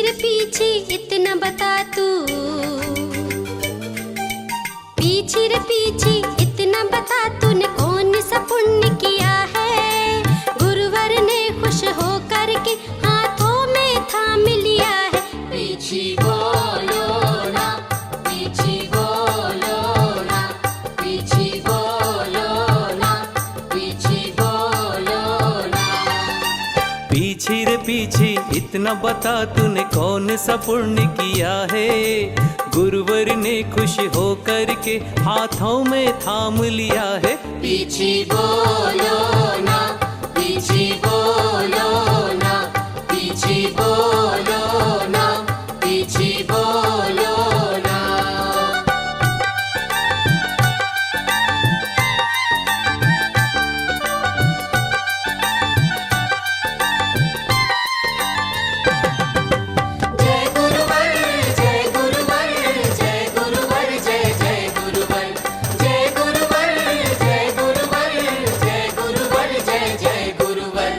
रे पीछे इतना बता तू, पीछे रे पीछे इतना बता तूने कौन सा पुण्य किया है। गुरुवर ने खुश हो करके हाथों में थाम लिया है। पीछे बोलो ना, पीछे बोलो ना, पीछे बोलो ना, पीछे बोलो ना। पीछे रे पीछे इतना बता तूने कौन सा पुण्य किया है। गुरुवर ने खुश हो करके हाथों में थाम लिया है। पीछे बोलो ना, पीछे बोलो ना, पीछे बोलो ना, पीछे बोलो ना। जय गुरुवर, जय गुरुवर, जय गुरुवर, जय जय गुरुवर, जय गुरुवर, जय गुरुवर, जय गुरुवर, जय जय गुरुवर।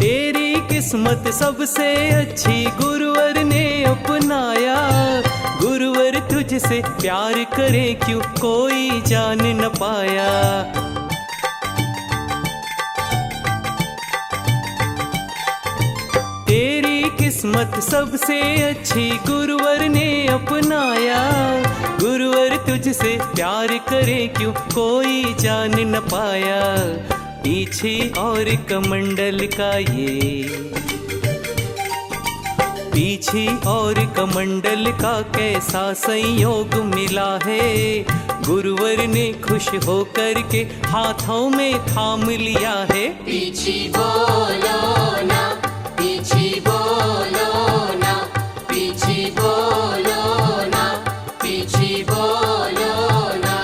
तेरी किस्मत सबसे अच्छी गुरुवर ने अपनाया। गुरुवर तुझसे प्यार करे क्यों कोई जान न पाया। तेरी किस्मत सबसे अच्छी गुरुवर ने अपनाया। गुरुवर तुझसे प्यार करे क्यों कोई जान न पाया। पीछे और कमंडल का ये, पीछे और कमंडल का कैसा संयोग मिला है। गुरुवर ने खुश हो करके हाथों में थाम लिया है। पीछे बोलो ना, पीछे बोलो ना, पीछे बोलो ना, पीछे बोलो ना।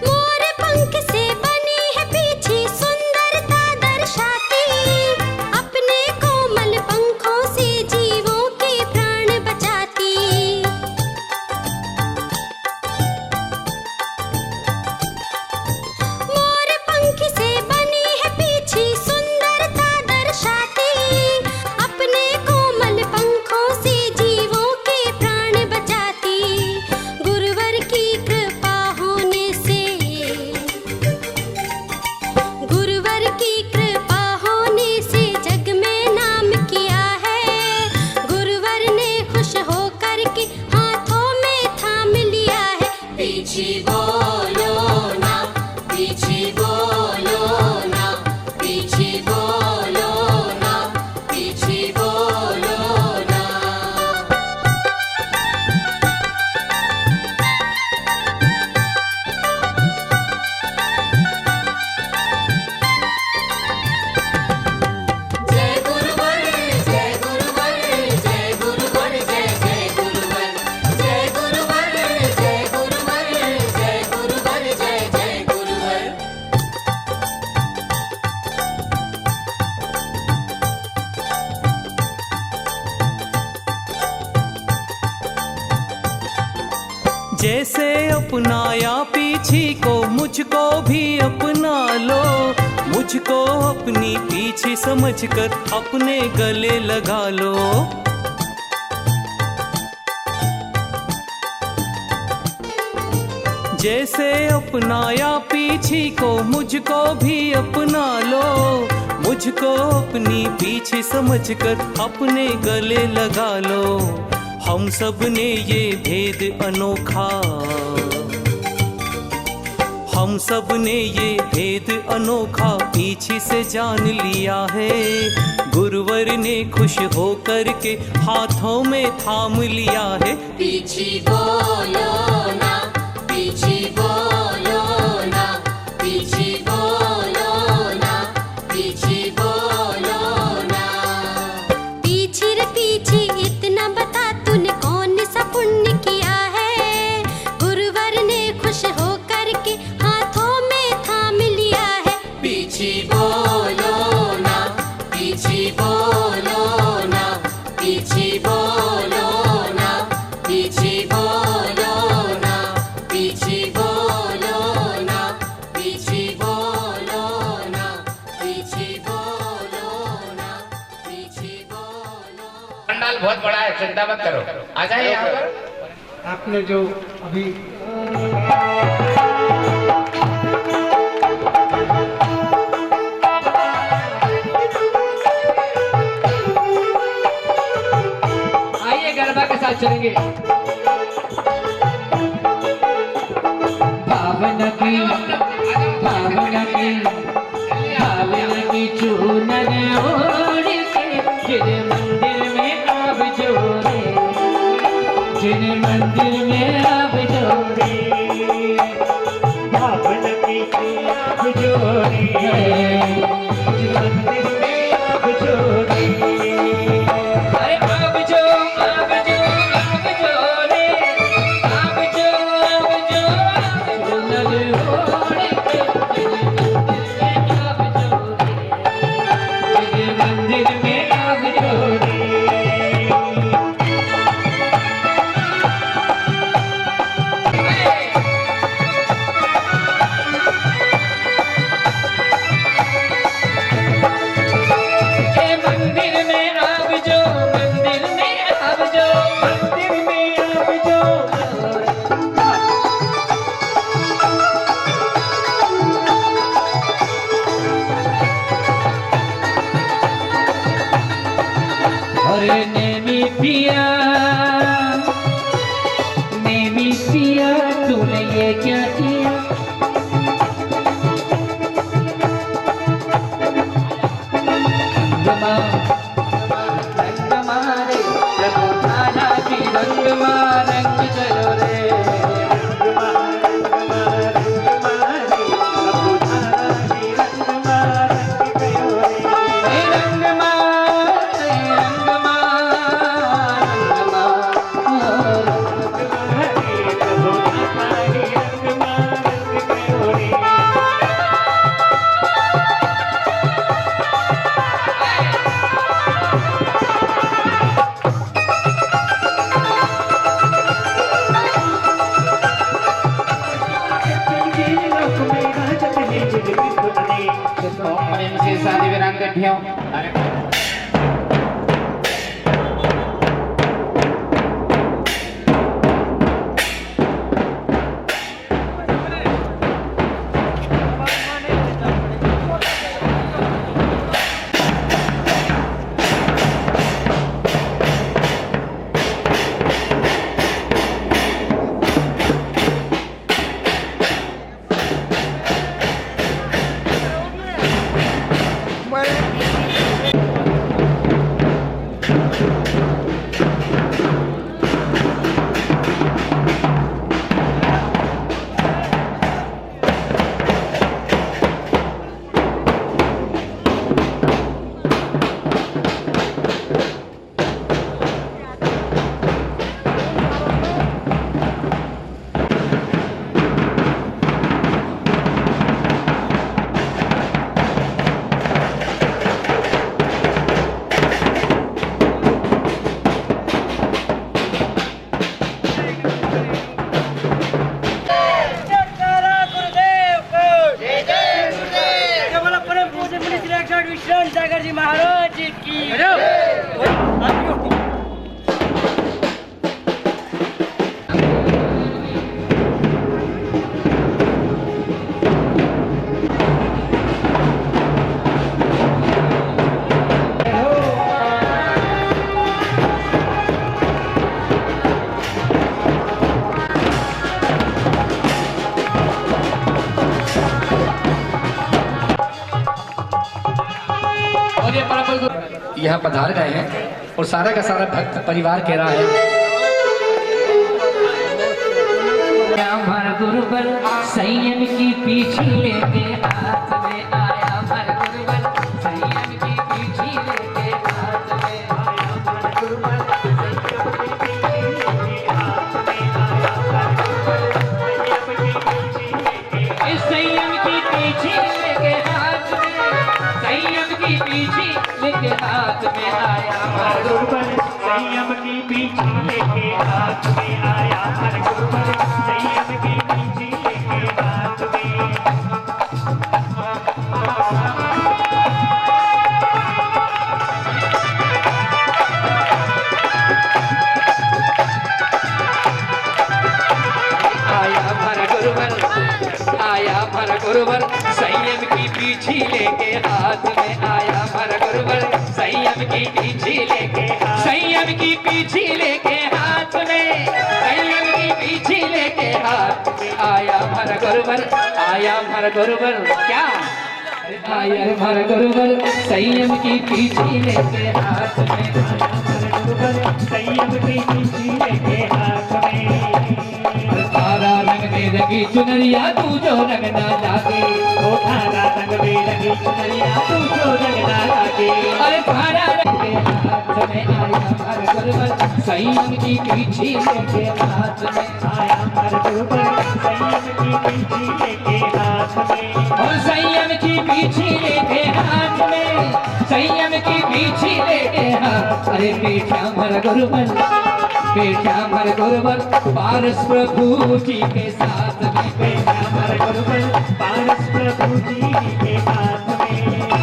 मोर पंख से बनी है पीछे सुंदरता दर्शाती, अपने कोमल पंखों से जीवों के प्राण बचाती। मोर पंख से बनी है पीछे सुंदरता दर्शाती, अपने कोमल पंखों से जीवों के प्राण बचाती। गुरुवर की कृपा होने से, गुरुवर की कृपा होने से जग में नाम किया है। गुरुवर ने खुश हो करके हाथों में थाम लिया है। पीछे बोलो ना, पीछे बोलो ना, पीछे बोलो ना, पीछे बोलो ना। जय गुरुवर, जय गुरुवर, जय गुरुवर, जय जय गुरुवर, जय गुरुवर, जय गुरुवर, जय गुरुवर, जय जय गुरुवर। जैसे अपनाया पीछे को मुझको भी अपना लो। मुझको अपनी पीछे समझकर अपने गले लगा लो। जैसे अपनाया पीछे को मुझको भी अपना लो। मुझको अपनी पीछे समझकर अपने गले लगा लो। हम सब ने ये भेद अनोखा, हम सब ने ये भेद अनोखा पीछे से जान लिया है। गुरुवर ने खुश हो करके हाथों में थाम लिया है। पीछे बोलो ना, पीछे बोलो ना, पीछे बोलो ना, पीछे बोलो ना। बहुत बड़ा है, चिंता मत करो। आ जाए यहाँ पर। आपने जो अभी आइए गरबा के साथ चलेंगे। भावना की चूनर ओढ़ के जिन मंदिर में अब जोड़े, जिन मंदिर में अब जोड़े, भावना की अब जोड़ी, जिन मंदिर में अब जोड़ी। अरे अब जो जोड़े, अब जो चूनर ओढ़ के जिन मंदिर में अब जोड़े। नेमी पिया तूने ये क्या किया? रंग मारे प्रभु थाना की रंग चलो रे, शादी विराम कर जी महाराज की यहाँ पधार गए हैं और सारा का सारा भक्त परिवार कह रहा है, हमारा गुरुबल संयम की पीछे लेके हाथ में आया, हमारा गुरुबल संयम की पीछे लेके हाथ में आया, हमारा गुरुबल संयम की पीछे लेके हाथ में, संयम की पीछे लेके हाथ में आया, हमारा गुरुबल संयम की पीछे लेके हाथ में आया, हर गुरुबल संयम की पीछे लेके हाथ में। हमारा गुरुवर संयम की पीछी लेके हाथ में आया हमारा गुरुवर संयम की पीछी लेके संयम की पीछी लेके हाथ में संयम की पीछी लेके हाथ में आया हमारा गुरुवर आया हमारा गुरुवर क्या आया हमारा गुरुवर संयम की पीछी लेके हाथ में संयम की पीछी लेके हाथ में तारा रंग में रंगी चुनरिया तू जो रंग ना लागे ओ तारा रंग में रंगी चुनरिया तू जो रंग ना लागे अरे तारा रंग के हाथ में आया हमारा गुरुवर संयम की पीछी लेके हाथ में आया हमारा गुरुवर संयम की पीछी लेके हाथ में और संयम की पीछी लेके हाथ में संयम की पीछी लेके हाथ अरे बेटा हमारा गुरुवर बेटा हमारा गुरुवर पारस प्रभु जी के साथ में बेटा हमारा गुरुवर पारस प्रभु जी के साथ में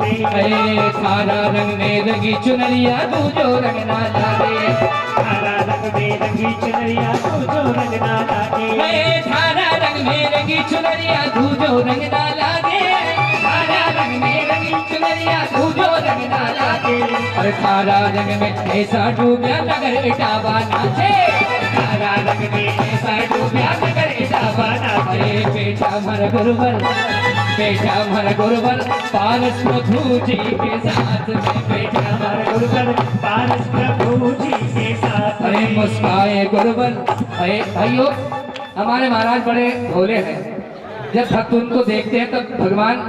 तारा रंग में रंगी चुनरिया तू जो रंग ना लागे तारा रंग में रंगी चुनरिया तू जो रंग ना लागे तारा रंग में रंगी चुनरिया तू जो रंग ना लागे तारा रंग में रंगी चुनरिया तू जो रंग ना लागे और तारा रंग में ऐसा डूबया नगर इटावा नाचे तारा रंग में ऐसा डूबया नगर इटावा नाचे बेटा हमारा गुरुवर बेटा हमारा गुरुवर पारस प्रभु जी के साथ में बेटा हमारा गुरुवर पारस प्रभु जी के साथ अरे मुस्काए गुरुवर अरे भाइयों हमारे महाराज बड़े भोले हैं जब भक्त उनको देखते हैं तब भगवान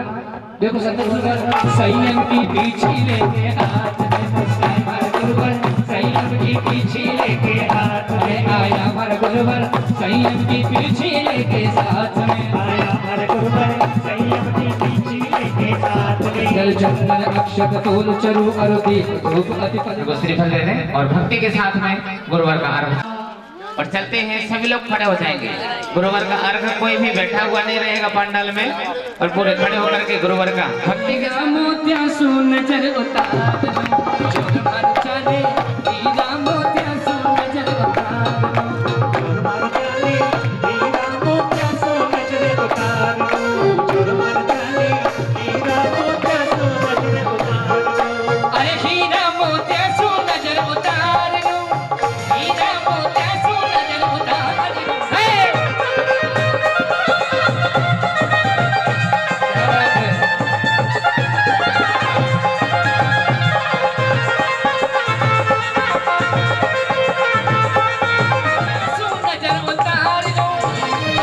देखो संत गुरुवर संयम की पीछी लेके हाथ में मुस्काए हमारा गुरुवर संयम की पीछी लेके हाथ में आया हमारा गुरुवर संयम की पीछी लेके साथ में आया हमारा गुरुवर संयम की पीछी लेके साथ में जल चंदन अक्षत तोल चरु अरुति धूप अति को श्रीफल दे दें और भक्ति के साथ में गुरुवर का अर्घ और चलते हैं सभी लोग खड़े हो जाएंगे गुरुवर का अर्घ कोई भी बैठा हुआ नहीं रहेगा पंडाल में और पूरे खड़े होकर के गुरुवर का भक्ति के साथ मोतिया सुन नजर उतार जोर मार चले हीरा मोतिया सुन नजर उतार मर जाने हीरा मोतिया सो नजर उतार जोर मर जाने हीरा मोतिया सो नजर उतार अरे हीरा मोतिया सुन नजर उतार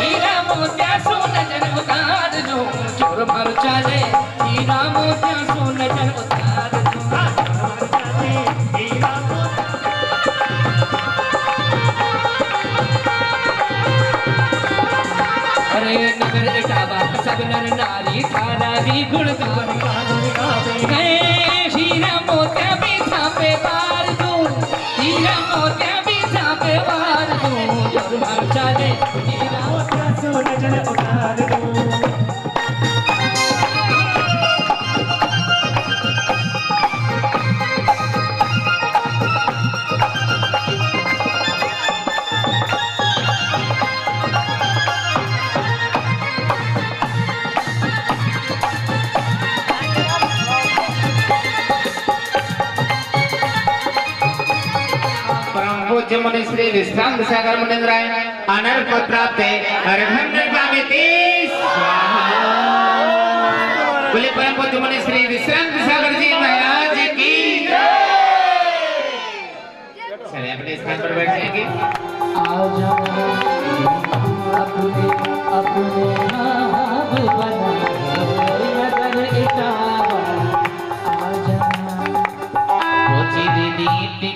हीरा मोतिया सुन नजर उतार मर चले हीरा मोतिया सो नजर उतार हीरा अरे नगर इटावा सब नर नारी थारा भी गुणगान गावे हीरा मोतिया भी थापे बार दूं हीरा मोतिया भी थापे बार दूं जोर मर चले हीरा मोतिया सो नजर उतार पूज्य मुनि श्री विश्रांत सागर मुनिंद्राय अनर पद प्राप्त अर्घम निर्वामिति बोले परम पूज्य मुनि श्री विश्रांत सागर जी महाराज की चलिए अपने स्थान पर बैठ जाएंगे आजा अपने अपने नाम बना नगर इटावा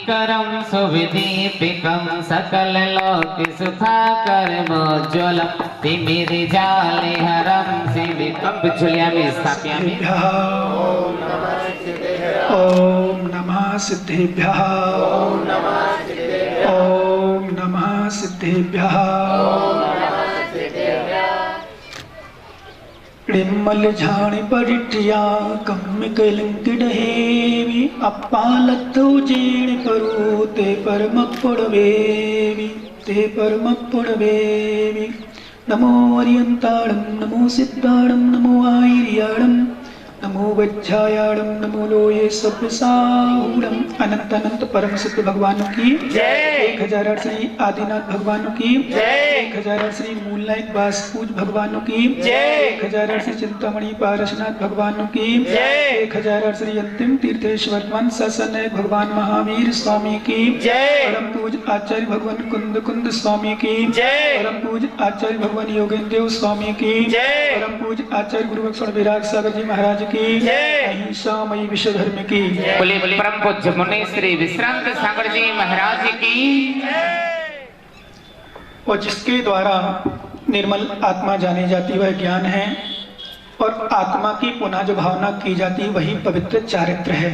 करम सुविदीपिकम सकल लोक सुखाकर मोज्ज्वलम तिमिरिजाले हरं सेवितं बिचुलियामि स्थापयामि। ओम नमः सिद्धेभ्यः। ओम नमः सिद्धेभ्यः। निर्मल झाण परिठिया कम्मिकलिंकिडहेवि अप्पालत्थो जेण परो ते परमपुडवेवि ते परमपुडवेवि। नमो अर्यन्ताणं नमो सिद्धाणं नमो आयर्याणं नमो वज्रायाणं नमो लोये सभ्यसाहूणं। अनंत अनंत परम सिद्ध भगवान की जय। 1008 श्री आदिनाथ भगवान की जय। 1008 श्री मूलनाथ बासपूज भगवान की जय। 1008 श्री चिंतामणि पारसनाथ भगवान की जय। 1008 श्री अंतिम तीर्थेश्वर ससनायक भगवान महावीर स्वामी की जय। परम पूज आचार्य भगवान कुंद कुंद स्वामी की जय। परम पूज आचार्य भगवान योगेंद्र देव स्वामी की जय। परम पूज आचार्य गुरु बख्शण विराग सागर जी महाराज की जय। अहिंसामयी विश्व धर्म की बोले परम पूज्य मुनि श्री विश्रांत सागर जी महाराज की। और जिसके द्वारा निर्मल आत्मा जानी जाती वह ज्ञान है, और आत्मा की पुनः जो भावना की जाती वही पवित्र चारित्र है।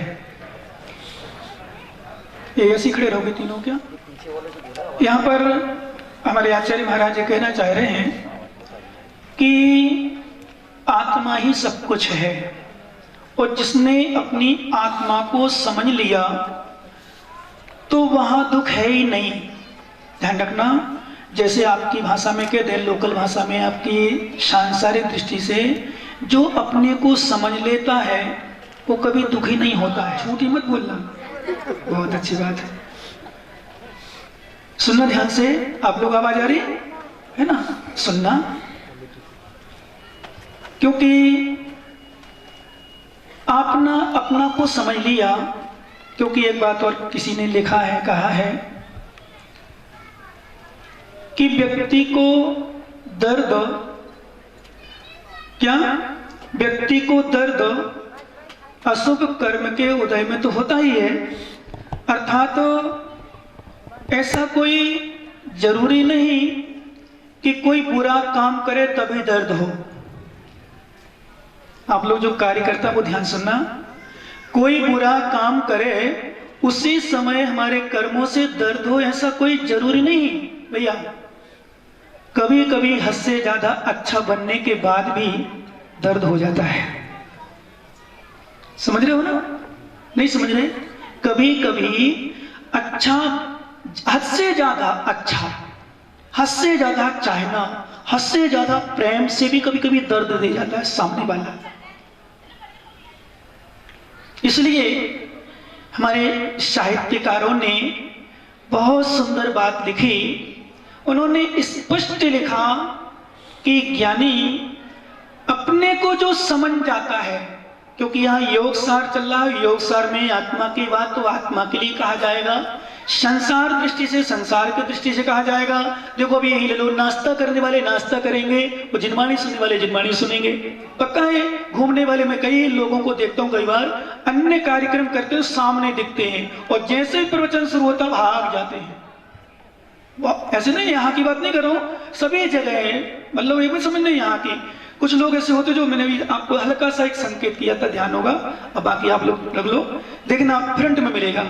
ये ऐसी खड़े रहोगे तीनों क्या? यहाँ पर हमारे आचार्य महाराज जी कहना चाह रहे हैं कि आत्मा ही सब कुछ है, और जिसने अपनी आत्मा को समझ लिया तो वहां दुख है ही नहीं। ध्यान रखना, जैसे आपकी भाषा में कह दें, लोकल भाषा में आपकी सांसारिक दृष्टि से जो अपने को समझ लेता है वो कभी दुखी नहीं होता है। झूठी मत बोलना, बहुत अच्छी बात है। सुनना ध्यान से, आप लोग आवाज आ रही है ना? सुनना, क्योंकि आपने अपना को समझ लिया। क्योंकि एक बात और किसी ने लिखा है, कहा है कि व्यक्ति को दर्द, क्या व्यक्ति को दर्द अशुभ कर्म के उदय में तो होता ही है। अर्थात ऐसा कोई जरूरी नहीं कि कोई बुरा काम करे तभी दर्द हो। आप लोग जो कार्यकर्ता वो ध्यान सुनना, कोई बुरा काम करे उसी समय हमारे कर्मों से दर्द हो ऐसा कोई जरूरी नहीं भैया। कभी कभी हद से ज्यादा अच्छा बनने के बाद भी दर्द हो जाता है। समझ रहे हो ना? नहीं समझ रहे? कभी कभी अच्छा, हद से ज्यादा अच्छा, हद से ज्यादा चाहना, हद से ज्यादा प्रेम से भी कभी कभी दर्द दे जाता है सामने वाला। इसलिए हमारे साहित्यकारों ने बहुत सुंदर बात लिखी। उन्होंने स्पष्ट लिखा कि ज्ञानी अपने को जो समझ जाता है, क्योंकि यहाँ योग सार चल रहा है, योग सार में आत्मा की बात तो आत्मा के लिए कहा जाएगा, संसार दृष्टि से संसार की दृष्टि से कहा जाएगा। देखो अभी यही ले लो, नाश्ता करने वाले नाश्ता करेंगे, वो जिनवाणी सुनने वाले जिनवाणी सुनेंगे। पक्का है, घूमने वाले मैं कई लोगों को देखता हूँ, कई बार अन्य कार्यक्रम करते हुए सामने दिखते हैं और जैसे ही प्रवचन शुरू होता है भाग जाते हैं। ऐसे नहीं, यहाँ की बात नहीं कर रहा हूँ, सभी जगह है, मतलब एक भी समझ नहीं यहाँ की। कुछ लोग ऐसे होते जो मैंने भी आपको हल्का सा एक संकेत किया था, ध्यान होगा, अब बाकी आप लोग रख लो। देखना फ्रंट में मिलेगा,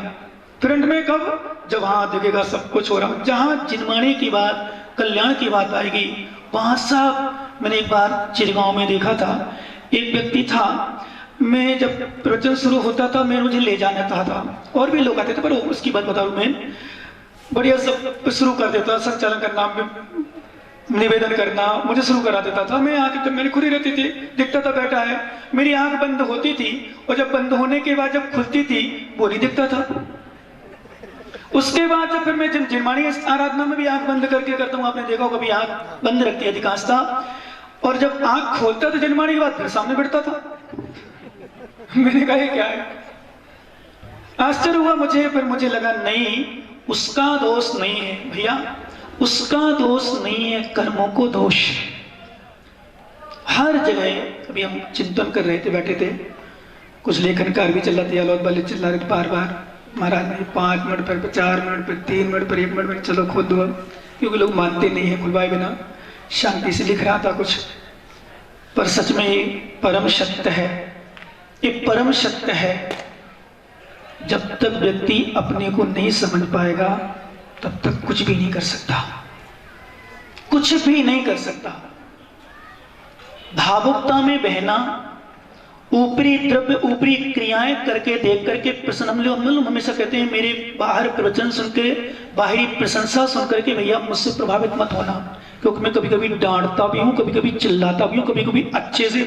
फ्रंट में कब? जब वहां दिखेगा सब कुछ हो रहा, जहां जिनवाणी की बात, कल्याण की बात आएगी वहां सब। मैंने एक बार चिरगांव में देखा था, एक व्यक्ति था, मैं जब प्रवचन शुरू होता था मैं मुझे ले जाना था, और भी लोग आते थे, पर उसकी बात बताऊं, मैं बढ़िया सब शुरू कर देता, संचालन करना, निवेदन करना मुझे शुरू करा देता था। मैं आके, जब मेरी खुली रहती थी, दिखता था बैठा है, मेरी आंख बंद होती थी और जब बंद होने के बाद जब खुलती थी वो नहीं दिखता था। उसके बाद जब फिर मैं जिनवाणी आराधना में भी आंख बंद करके करता हूँ, आपने देखा कभी आंख बंद रखती है अधिकांशता, और जब आंख खोलता था जिनवाणी के बाद फिर सामने बैठता था। मैंने कहा क्या है? आश्चर्य हुआ मुझे, फिर मुझे लगा नहीं, उसका दोष नहीं है भैया, उसका दोष नहीं है, कर्मों को दोष। हर जगह अभी हम चिंतन कर रहे थे, बैठे थे, कुछ लेखन कार्य भी चल रहा था, अलौद वाले चल रहे थे, बार बार महाराज ने 5 मिनट पर 4 मिनट पर 3 मिनट पर 1 मिनट पर चलो खोल दो, क्योंकि लोग मानते नहीं है खुलवाए बिना। शांति से लिख रहा था कुछ, पर सच में ये परम सत्य है, ये परम सत्य है। जब तक व्यक्ति अपने को नहीं समझ पाएगा तब तक कुछ भी नहीं कर सकता, कुछ भी नहीं कर सकता। भावुकता में बहना, ऊपरी द्रव्य ऊपरी क्रियाएं करके देख करके प्रसन्न, हम लोग हमेशा कहते हैं मेरे बाहर प्रवचन सुन के, बाहरी प्रशंसा सुन करके भैया मुझसे प्रभावित मत होना, क्योंकि मैं कभी कभी डांटता भी हूं, कभी कभी चिल्लाता भी हूं, कभी कभी अच्छे से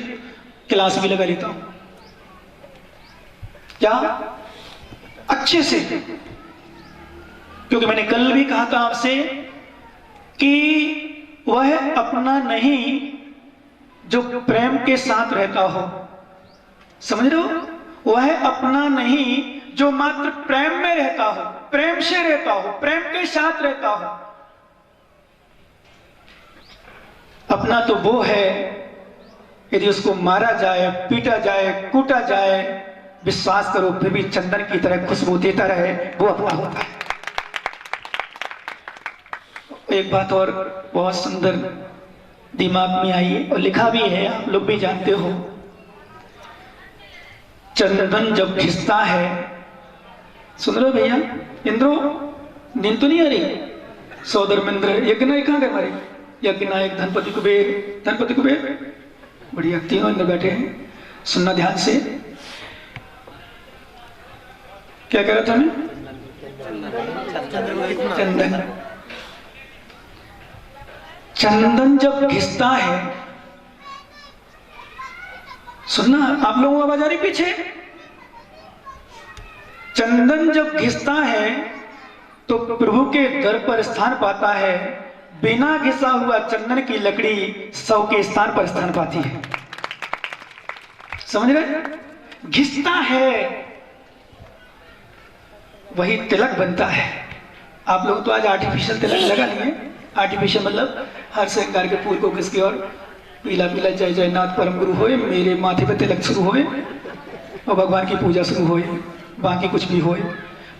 क्लास भी लगा लेता हूं। क्या? अच्छे से। क्योंकि मैंने कल भी कहा था आपसे कि वह अपना नहीं जो प्रेम के साथ रहता हो, समझ रहे हो? वह अपना नहीं जो मात्र प्रेम में रहता हो, प्रेम से रहता हो, प्रेम के साथ रहता हो। अपना तो वो है यदि उसको मारा जाए, पीटा जाए, कूटा जाए, विश्वास करो फिर भी चंदन की तरह खुशबू देता रहे, वो अपना होता है। एक बात और बहुत सुंदर दिमाग में आई है और लिखा भी है, आप लोग भी जानते हो। चंदन जब घिसता है, सुन रहे हो भैया? इंद्रो, नींद तो नहीं आ रही? सौदर मिंद्र, यज्ञ नायक कहाँ गए हमारे? यज्ञ नायक, धनपति कुबेर, धनपति कुबेर, बढ़िया तीनों इंद्र बैठे हैं। सुनना ध्यान से, क्या कह रहा था मैं? चंदन, चंदन जब घिसता है, सुनना, आप लोगों को आवाज आ रही पीछे? चंदन जब घिसता है तो प्रभु के दर पर स्थान पाता है। बिना घिसा हुआ चंदन की लकड़ी 100 के स्थान पर स्थान पाती है। समझ रहे? घिसता है वही तिलक बनता है। आप लोग तो आज आर्टिफिशियल तिलक लगा लिए। आर्टिफिशियल मतलब हर श्रृंगार के फूल को घिस के और पीला पीला जय जयनाथ परम गुरु होए, मेरे माथे पे तिलक शुरू होए और भगवान की पूजा शुरू होए, बाकी कुछ भी होए।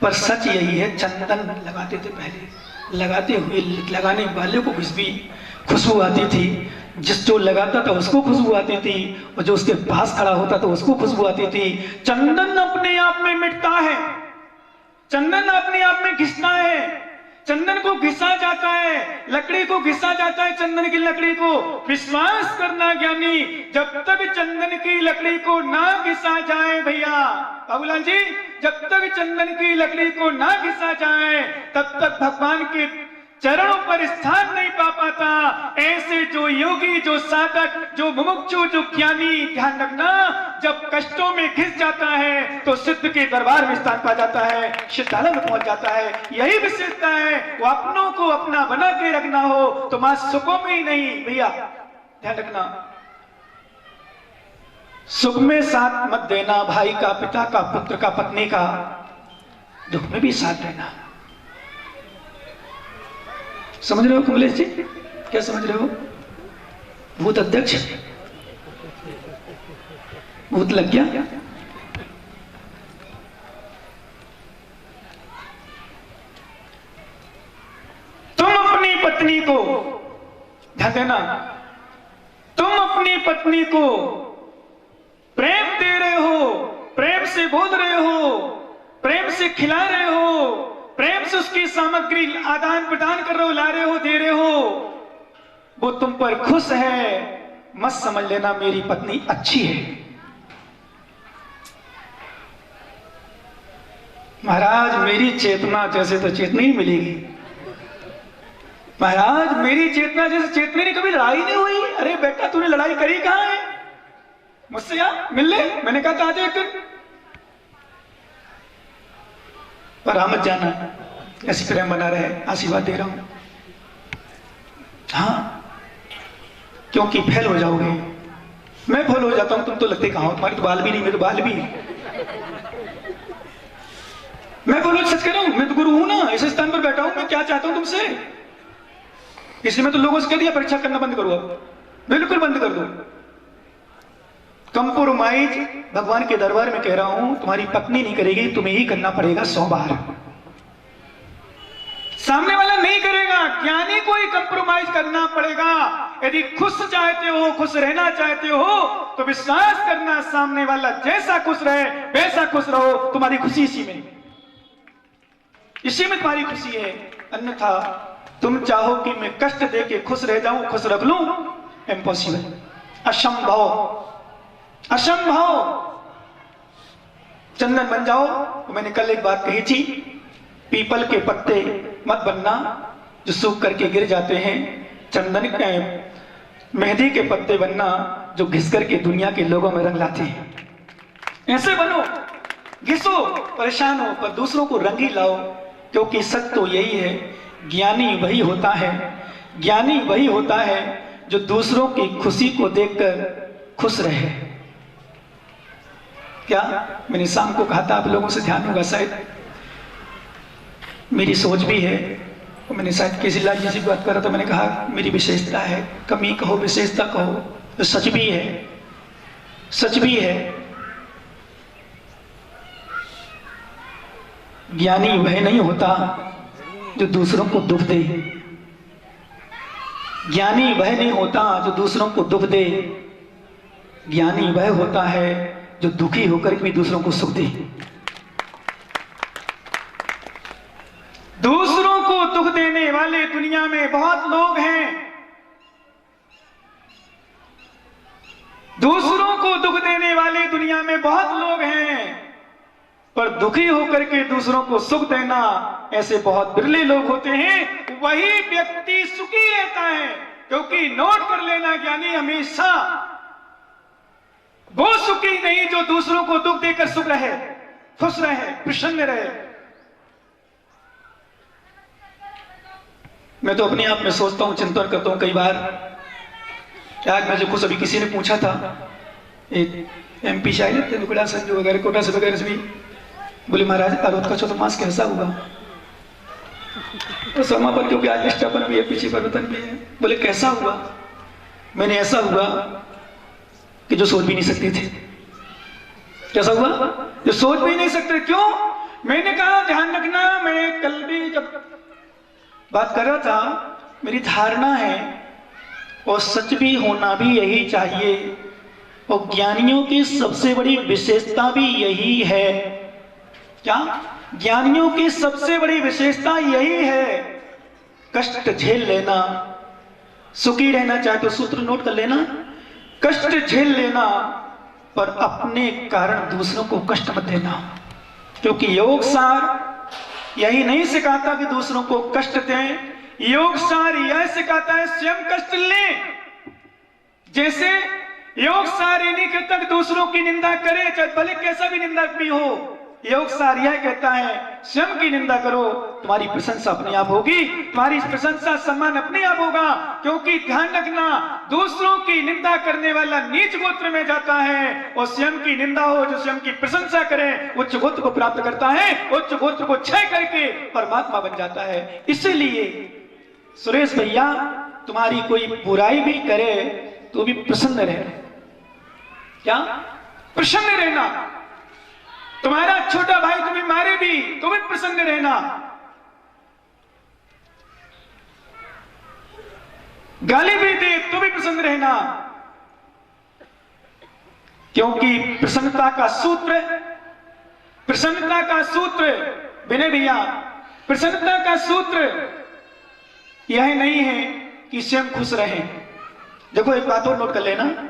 पर सच यही है, चंदन लगाते थे पहले, लगाते हुए लगाने वाले को भी खुशबू आती थी, जो लगाता था उसको खुशबू आती थी, और जो उसके पास खड़ा होता था उसको खुशबू आती थी। चंदन अपने आप में मिटता है, चंदन अपने आप में घिसता है, चंदन को घिसा जाता है, लकड़ी को घिसा जाता है, चंदन की लकड़ी को। विश्वास करना ज्ञानी, जब तक चंदन की लकड़ी को ना घिसा जाए भैया बाबूलाल जी, जब तक चंदन की लकड़ी को ना घिसा जाए तब तक भगवान के चरणों पर स्थान नहीं पा पाता। ऐसे जो योगी, जो साधक, जो मुमुक्षु, जो ज्ञानी, ध्यान रखना, जब कष्टों में घिस जाता है तो सिद्ध के दरबार में स्थान पा जाता है, सिद्धालय में पहुंच जाता है। यही विशेषता है। वो अपनों को अपना बना के रखना हो तो मां सुखों में ही नहीं भैया, ध्यान रखना, सुख में साथ मत देना, भाई का, पिता का, पुत्र का, पत्नी का, दुख में भी साथ देना। समझ रहे हो कमलेश जी? क्या समझ रहे हो? भूत अध्यक्ष, भूत लग गया? तुम अपनी पत्नी को, ध्यान देना, तुम अपनी पत्नी को प्रेम दे रहे हो, प्रेम से बोल रहे हो, प्रेम से खिला रहे हो, प्रेम से उसकी सामग्री आदान प्रदान कर रहे हो, ला रहे हो, दे रहे हो, वो तुम पर खुश है, मत समझ लेना मेरी पत्नी अच्छी है। महाराज मेरी चेतना जैसे तो चेतनी नहीं मिलेगी। महाराज मेरी चेतना जैसे चेतनी नहीं, कभी लड़ाई नहीं हुई। अरे बेटा तूने लड़ाई करी कहां है? मुझसे यार मिल ले, मैंने कहा था आज एक दिन, पर मत जाना, ऐसी प्रेम बना रहे, आशीर्वाद दे रहा हूं। हाँ, क्योंकि फेल हो जाओगे। मैं फेल हो जाता हूं, तुम तो लगते कहां हो, तुम्हारे तो बाल भी नहीं, मेरे तो बाल भी। मैं बोलो सच कह रहा हूं, मैं तो गुरु हूं ना, ऐसे स्थान पर बैठा हूं। मैं क्या चाहता हूं तुमसे, इसलिए मैं तो लोगों से कह दिया परीक्षा करना बंद करो, अब बिल्कुल बंद कर दो। कंप्रोमाइज भगवान के दरबार में कह रहा हूं, तुम्हारी पत्नी नहीं करेगी, तुम्हें ही करना पड़ेगा 100 बार। सामने वाला नहीं करेगा, ज्ञानी को ही कंप्रोमाइज करना पड़ेगा। यदि खुश चाहते हो, खुश रहना चाहते हो, तो विश्वास करना सामने वाला जैसा खुश रहे वैसा खुश रहो। तुम्हारी खुशी इसी में तुम्हारी खुशी है। अन्यथा तुम चाहो कि मैं कष्ट दे के खुश रह जाऊं, खुश रख लूं, इम्पॉसिबल, असंभव, असंभव। चंदन बन जाओ। तो मैंने कल एक बात कही थी, पीपल के पत्ते मत बनना जो सूख करके गिर जाते हैं, चंदन के मेहंदी के पत्ते बनना जो घिस करके दुनिया के लोगों में रंग लाते हैं। ऐसे बनो, घिसो, परेशान हो, पर दूसरों को रंगी लाओ। क्योंकि सच तो यही है, ज्ञानी वही होता है, ज्ञानी वही होता है जो दूसरों की खुशी को देखकर खुश रहे। क्या मैंने शाम को कहा था, आप लोगों से ध्यान होगा शायद, मेरी सोच भी है, मैंने शायद किसी लाल जी से बात करा तो मैंने कहा मेरी विशेषता है, कमी कहो विशेषता कहो, तो सच भी है, सच भी है। ज्ञानी वह नहीं होता जो दूसरों को दुख दे, ज्ञानी वह नहीं होता जो दूसरों को दुख दे, ज्ञानी वह होता है जो दुखी होकर भी दूसरों को सुख दे। दूसरों को दुख देने वाले दुनिया में बहुत लोग हैं, दूसरों को दुख देने वाले दुनिया में बहुत लोग हैं, पर दुखी होकर के दूसरों को सुख देना ऐसे बहुत बिरले लोग होते हैं। वही व्यक्ति सुखी रहता है। क्योंकि नोट कर लेना, ज्ञानी हमेशा वो सुखी नहीं जो दूसरों को दुख देकर सुख रहे, खुश रहे, प्रसन्न रहे। मैं तो अपने आप में सोचता हूं, चिंतन करता हूं कई बार। आज मुझे कुछ अभी किसी ने पूछा था, एक MP शायद थे संजू वगैरह, कोटा से वगैरह से भी, बोले महाराज आरोध का चतुर्मास कैसा हुआ? तो समापन, क्योंकि आज निष्ठापन भी है, पीछे परिवर्तन भी है। बोले कैसा हुआ? मैंने ऐसा हुआ कि जो सोच भी नहीं सकते थे। कैसा हुआ? जो सोच भी नहीं सकते। क्यों? मैंने कहा ध्यान रखना, मैं कल भी जब बात कर रहा था, मेरी धारणा है और सच भी होना भी यही चाहिए, और ज्ञानियों की सबसे बड़ी विशेषता भी यही है। क्या? ज्ञानियों की सबसे बड़ी विशेषता यही है, कष्ट झेल लेना। सुखी रहना चाहे तो सूत्र नोट कर लेना, कष्ट झेल लेना, पर अपने कारण दूसरों को कष्ट मत देना। क्योंकि योग सार यही नहीं सिखाता कि दूसरों को कष्ट दें, योग सार यह सिखाता है स्वयं कष्ट लें। जैसे योग सार ये नहीं कहता कि दूसरों की निंदा करे, चाहे भले कैसा भी निंदक भी हो। योग सार यह कहता है स्वयं की निंदा करो, तुम्हारी प्रशंसा अपने आप होगी, तुम्हारी प्रशंसा सम्मान अपने आप होगा। क्योंकि ध्यान रखना, दूसरों की निंदा करने वाला नीच गोत्र में जाता है, और स्वयं की निंदा हो जो स्वयं की प्रशंसा करे उच्च गोत्र को प्राप्त करता है, उच्च गोत्र को क्षय करके परमात्मा बन जाता है। इसीलिए सुरेश भैया, तुम्हारी कोई बुराई भी करे तो भी प्रसन्न रहे। क्या? प्रसन्न रहना। तुम्हारा छोटा भाई तुम्हें मारे भी तो भी प्रसन्न रहना, गाली भी दे तो भी प्रसन्न रहना। क्योंकि प्रसन्नता का सूत्र, प्रसन्नता का सूत्र विनय भैया, प्रसन्नता का सूत्र यह नहीं है कि स्वयं खुश रहे। देखो एक बात और नोट कर लेना,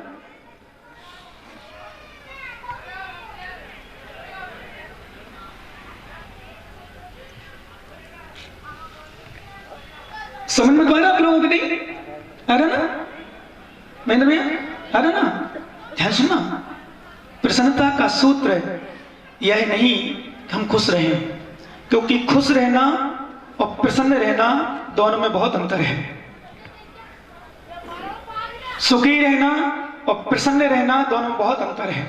समझ में तो आ रहा आप लोगों को? नहीं आ रहा ना महेंद्र भैया? आ रहा ना? ध्यान सुनना, प्रसन्नता का सूत्र यह नहीं कि हम खुश रहें, क्योंकि खुश रहना और प्रसन्न रहना दोनों में बहुत अंतर है। सुखी रहना और प्रसन्न रहना दोनों में बहुत अंतर है।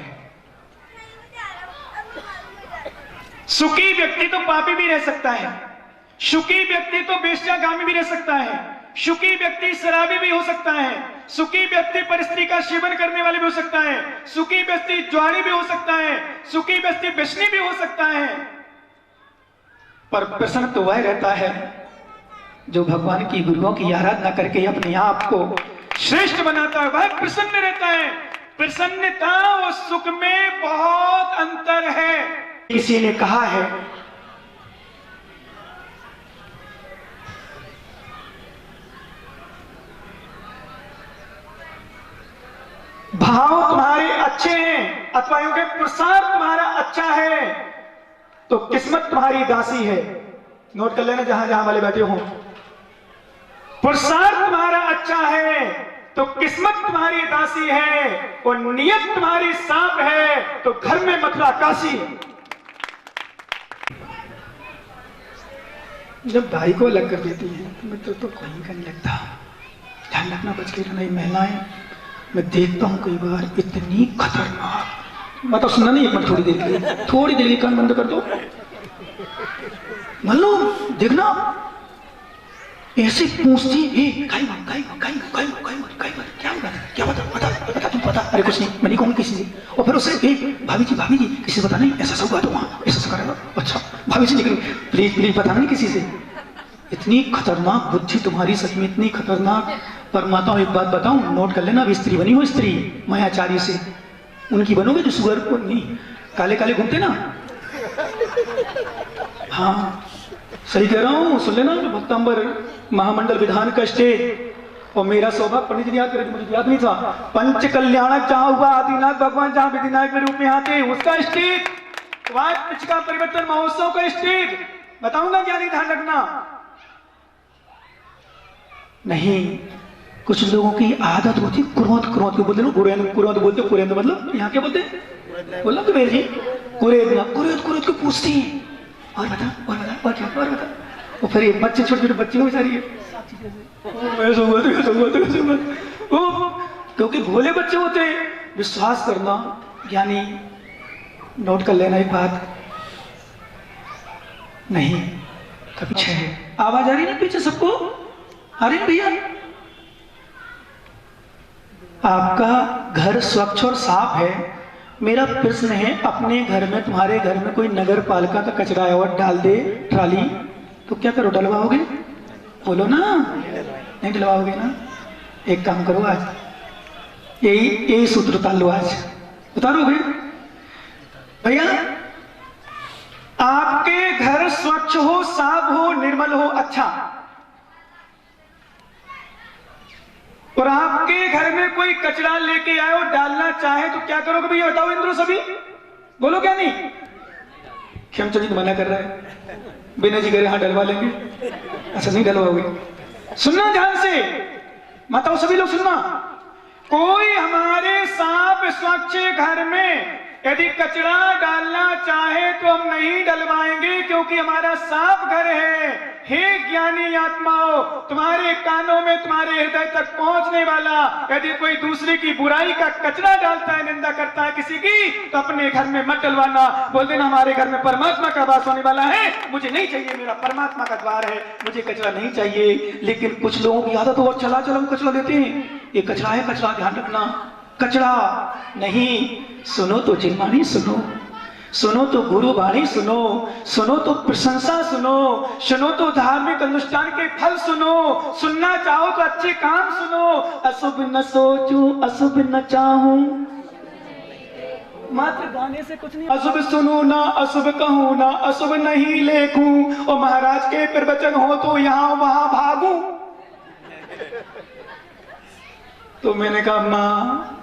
सुखी व्यक्ति तो पापी भी रह सकता है, सुखी व्यक्ति तो वेश्यागामी भी रह सकता है, सुखी व्यक्ति शराबी भी हो सकता है, सुखी व्यक्ति परस्त्री का सेवन करने वाले भी हो सकता है, सुखी व्यक्ति ज्वारी भी हो सकता है, सुखी व्यक्ति व्यसनी भी हो सकता है। पर प्रसन्न तो वह रहता है जो भगवान की गुरुओं की आराधना करके अपने आप को श्रेष्ठ बनाता है, वह प्रसन्न रहता है। प्रसन्नता और सुख में बहुत अंतर है। किसी ने कहा है भाव तुम्हारे अच्छे हैं अथवा यूं के प्रसाद तुम्हारा अच्छा है तो किस्मत तुम्हारी दासी है। नोट कर लेना जहां जहां वाले बैठे हो। प्रसाद तुम्हारा अच्छा है तो किस्मत तुम्हारी दासी है और नियत तुम्हारी सांप है तो घर में मथुरा काशी। जब भाई को अलग कर देती है तो मित्र तो कोई का नहीं लगता। ध्यान रखना, बच के रहना। महिलाएं मैं देखता हूं कई बार इतनी खतरनाक। मैं तो सुनना नहीं, एक मिनट थोड़ी देर के लिए, थोड़ी देर कान बंद कर दो। मान लो देखना ऐसे पूछती है क्या बता तुम पता? अरे कुछ नहीं, मैं नहीं कहूंगी किसी से। और फिर उससे भाभी जी किसी से बता नहीं, ऐसा सब हुआ तो वहां ऐसा करेगा। अच्छा भाभी जी निकल, प्लीज बताना नहीं किसी से। इतनी खतरनाक बुद्धि तुम्हारी, सच में इतनी खतरनाक। पर माताओं एक बात बताऊं, नोट कर लेना, अभी स्त्री बनी हो, स्त्री मायाचारी से उनकी बनोगे जो सुअर को नहीं काले काले घूमते ना। हाँ सही कह रहा हूं, सुन लेना। भक्तांबर महामंडल विधान का स्टेज और मेरा सौभाग्य, पंडित जी याद करे, मुझे याद नहीं था। पंच कल्याणक जहां हुआ आदिनाथ भगवान जहां विधिनायक के रूप में आते उसका स्टेज, पिछका परिवर्तन महोत्सव का स्टेज बताऊंगा, क्या नहीं ध्यान रखना। नहीं, कुछ लोगों की आदत होती है क्रोध को बोलते ना, कुरेंद्र बोलते, कुरेंद्र मतलब यहाँ क्या बोलते बोला तो मेरे जी कुरेद को पूछती है और बता और क्या और बता। और फिर ये बच्चे छोटे बच्चे को बेचारी क्योंकि भोले बच्चे होते हैं। विश्वास करना ज्ञानी, नोट कर लेना एक बात, नहीं कभी है। आवाज आ रही ना पीछे सबको? आ रही भैया? आपका घर स्वच्छ और साफ है। मेरा प्रश्न है, अपने घर में, तुम्हारे घर में कोई नगर पालिका का कचरा है और डाल दे ट्राली, तो क्या करो, डलवाओगे? बोलो ना, नहीं डलवाओगे ना? एक काम करो, आज यही सूत्र उतार लो, आज उतारोगे भैया। आपके घर स्वच्छ हो, साफ हो, निर्मल हो, अच्छा, और आपके घर में कोई कचरा लेके आए और डालना चाहे तो क्या करोगे भैया? बताओ इंद्रो, सभी बोलो। क्या नहीं? खेमचंद जी मना कर रहा है, बिना जी करे हाँ डलवा लेंगे। अच्छा नहीं डलवाओगे? सुनना ध्यान से, बताओ सभी लोग सुनना। कोई हमारे साफ स्वच्छ घर में यदि कचरा डालना चाहे तो हम नहीं डलवाएंगे, क्योंकि हमारा साफ घर है। हे ज्ञानी आत्माओं, तुम्हारे कानों में, तुम्हारे हृदय तक पहुंचने वाला यदि कोई दूसरे की बुराई का कचरा डालता है, निंदा करता है किसी की, तो अपने घर में मत डलवाना। बोल देना हमारे घर में परमात्मा का वास होने वाला है, मुझे नहीं चाहिए, मेरा परमात्मा का द्वार है, मुझे कचरा नहीं चाहिए। लेकिन कुछ लोगों की आदत और चला कचरा देते हैं। ये कचरा है, कचरा ध्यान रखना, कचरा नहीं। सुनो तो जिनवाणी सुनो तो गुरु वाणी सुनो तो प्रशंसा सुनो तो धार्मिक अनुष्ठान के फल सुनना चाहो तो अच्छे काम सुनो। अशुभ न सोचूं, अशुभ न चाहूं, मात्र गाने से कुछ नहीं। अशुभ सुनूं ना, अशुभ कहूं ना, अशुभ नहीं लेखूं, और महाराज के प्रवचन हो तो यहां वहां भागूं। तो मैंने कहा माँ,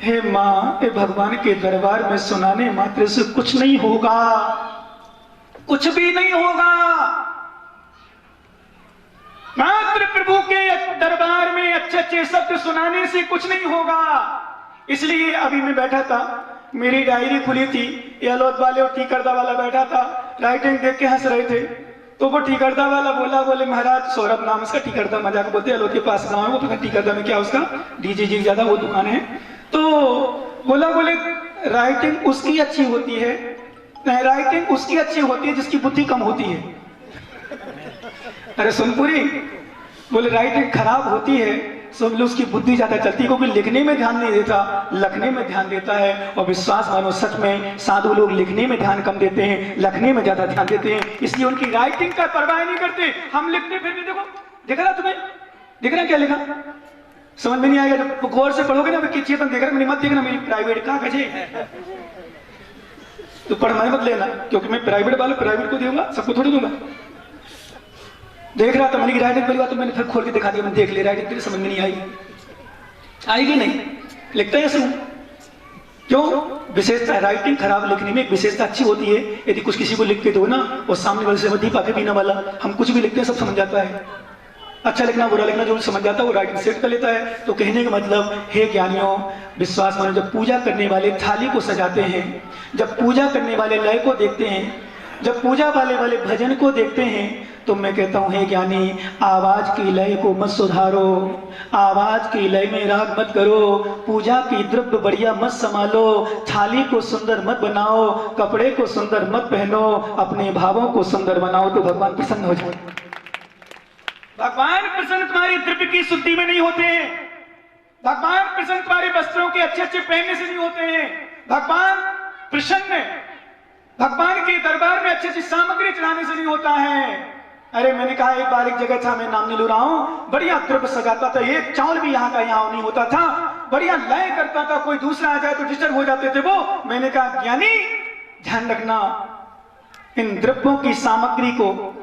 हे माँ, हे भगवान के दरबार में सुनाने मात्र से कुछ नहीं होगा, कुछ भी नहीं होगा। मात्र प्रभु के दरबार में अच्छे अच्छे शब्द सुनाने से कुछ नहीं होगा। इसलिए अभी मैं बैठा था, मेरी डायरी खुली थी, यलोद वाले और टीकरदा वाला बैठा था, राइटिंग देख के हंस रहे थे। तो वो टीकरदा वाला बोले महाराज, सौरभ नाम उसका, टीकरदा मजाक बोलते, यलोद के पास गाँव है, वो पता टीकरदा में क्या उसका डीजे जी ज्यादा वो दुकान है। तो बोले राइटिंग उसकी अच्छी होती है, नहीं राइटिंग उसकी अच्छी होती है जिसकी बुद्धि कम होती है। अरे सुनपुरी, बोले राइटिंग खराब होती है सब लोग उसकी बुद्धि ज्यादा चलती है, क्योंकि लिखने में ध्यान नहीं देता, लिखने में ध्यान देता है। और विश्वास मानो सच में साधु लोग लिखने में ध्यान कम देते हैं, लिखने में ज्यादा ध्यान देते हैं, इसलिए उनकी राइटिंग का परवाह नहीं करते। हम लिखते फिर भी देखो, दिख रहा तुम्हें, दिख रहा क्या लिखा? समझ में नहीं आएगा। जब गौर से पढ़ोगे ना, चेतन देख रहा, मेरी मत देखना, मेरी प्राइवेट कागज है, तो पढ़ मत लेना, क्योंकि मैं प्राइवेट वाला प्राइवेट को दूंगा, सबको थोड़ी दूंगा। देख रहा था मैंने राइटिंग पहली बार, तो मैंने फिर खोल के दिखा दिया, मैंने देख लिया राइटिंग, तेरे समझ में नहीं आएगी नहीं, लिखता है ऐसे हूं। क्यों? विशेषता, राइटिंग खराब लिखने में एक विशेषता अच्छी होती है, यदि कुछ किसी को लिख के दो ना, और सामने वाले से दीप आके पीने वाला, हम कुछ भी लिखते हैं सब समझ जाता है, अच्छा लिखना बुरा लिखना जो समझ जाता है वो राइटिंग सेट कर लेता है। तो कहने का मतलब, हे ज्ञानियों, विश्वास मानो, जब पूजा करने वाले थाली को सजाते हैं, जब पूजा करने वाले लय को देखते हैं, जब पूजा वाले भजन को देखते हैं, तो मैं कहता हूं, हे ज्ञानी, आवाज की लय को मत सुधारो, आवाज की लय में राग मत करो, पूजा की द्रव्य बढ़िया मत संभालो, थाली को सुंदर मत बनाओ, कपड़े को सुंदर मत पहनो, अपने भावों को सुंदर बनाओ, तो भगवान प्रसन्न हो जाए। भगवान प्रसन्न तुम्हारी द्रव्य की शुद्धि में नहीं होते हैं, भगवान प्रसन्न तुम्हारे वस्त्रों के अच्छे अच्छे पहनने से नहीं होते हैं, भगवान प्रसन्न भगवान के दरबार में अच्छी अच्छी सामग्री चढ़ाने से नहीं होता है। अरे मैंने कहा, एक बार एक जगह था, मैं नाम नहीं ले रहा हूं, बढ़िया द्रव्य सजाता था, एक चावल भी यहाँ का यहाँ नहीं होता था, बढ़िया लय करता था, कोई दूसरा आ जाए तो डिस्टर्ब हो जाते थे वो। मैंने कहा, ज्ञानी ध्यान रखना, इन द्रव्यों की सामग्री को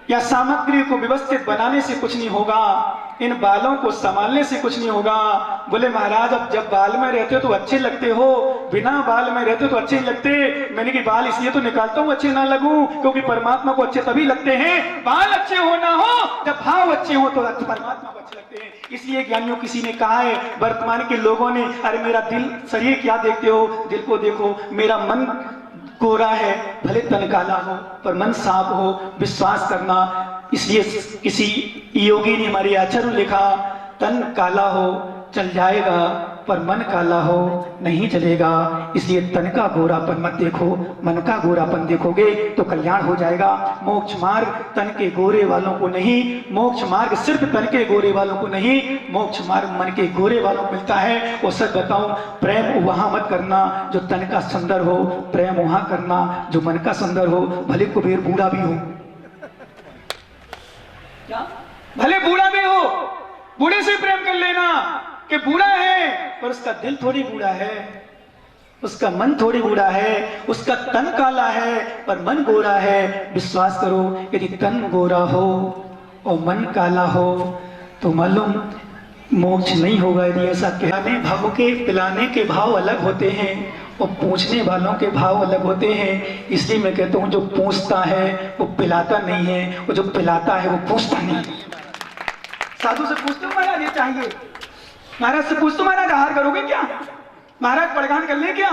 या सामग्री को व्यवस्थित बनाने से कुछ नहीं होगा, इन बालों को संभालने से कुछ नहीं होगा। बोले महाराज, अब जब बाल में रहते हो तो अच्छे लगते हो, बिना बाल में रहते हो तो अच्छे नहीं लगते। मैंने कि बाल इसलिए तो निकालता हूं अच्छे ना लगूं, क्योंकि परमात्मा को अच्छे तभी लगते हैं, बाल अच्छे हो ना हो, जब भाव अच्छे हो तो परमात्मा को अच्छे लगते हैं। इसलिए ज्ञानियों किसी ने कहा है, वर्तमान के लोगों ने, अरे मेरा दिल शरीर क्या देखते हो, दिल को देखो, मेरा मन गोरा है, भले तन काला हो पर मन साफ हो, विश्वास करना। इसलिए किसी योगी ने हमारे आचरण लिखा, तन काला हो चल जाएगा पर मन काला हो नहीं चलेगा। इसलिए तन का गोरापन मत देखो, मन का गोरापन देखोगे तो कल्याण हो जाएगा। मोक्ष मार्ग तन के गोरे वालों को नहीं, मोक्ष मार्ग सिर्फ तन के गोरे वालों को नहीं, मोक्ष मार्ग मन के गोरे वालों को मिलता है। और सच बताऊं, प्रेम वहां मत करना जो तन का सुंदर हो, प्रेम वहां करना जो मन का सुंदर हो, भले कुबेर बूढ़ा भी हो। क्या? भले बूढ़ा भी हो, बूढ़े से प्रेम कर लेना कि बूढ़ा है पर उसका दिल थोड़ी बूढ़ा है, उसका मन थोड़ी बूढ़ा है, उसका तन काला है पर मन गोरा है। विश्वास करो, यदि तन गोरा हो और मन काला हो तो मालूम मोक्ष नहीं होगा। यदि ऐसा कहने भावों के पिलाने के भाव अलग होते हैं और पूछने वालों के भाव अलग होते हैं। इसलिए मैं कहता हूं, जो पूछता है वो पिलाता नहीं है, और जो पिलाता है वो पूछता नहीं है। साधु से पूछते हो महाराज ये चाहिए, महाराज से पूछते हो महाराज आहार करोगे क्या, महाराज पड़गान कर ले क्या,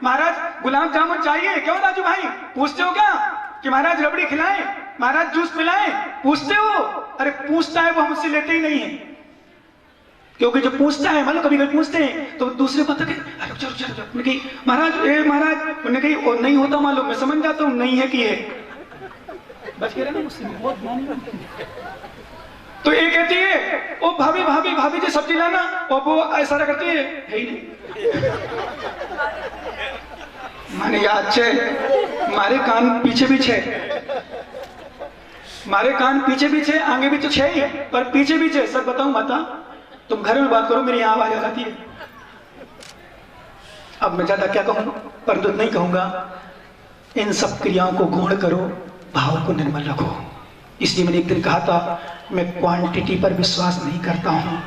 महाराज गुलाब जामुन चाहिए, क्यों राजू भाई पूछते हो क्या कि महाराज रबड़ी खिलाएं, महाराज जूस पिलाएं, पूछते हो। अरे पूछता है वो हमसे लेते ही नहीं है, क्योंकि जो पूछता है मतलब कभी कभी पूछते हैं तो दूसरे पता के महाराज महाराज उन्हें कही और नहीं होता मालूम, मैं समझ जाता हूँ नहीं है कि है, बच के रहना मुझसे बहुत ज्ञानी। तो ये कहती है ओ भाभी भाभी भाभी जी सब्जी लाना, और वो ऐसा करती है ही नहीं। माने याद छे, मारे कान पीछे भी छे, मारे कान पीछे भी छे, आगे भी तो छे ही पर पीछे भी छे। सब बताऊं माता, तुम घर में बात करो, मेरी यहाँ आवाज आ जाती है। अब मैं ज्यादा क्या कहूँ, परंतु नहीं कहूंगा। इन सब क्रियाओं को गौण करो, भाव को निर्मल रखो। इसलिए मैंने एक दिन कहा था, मैं क्वांटिटी पर विश्वास नहीं करता हूँ,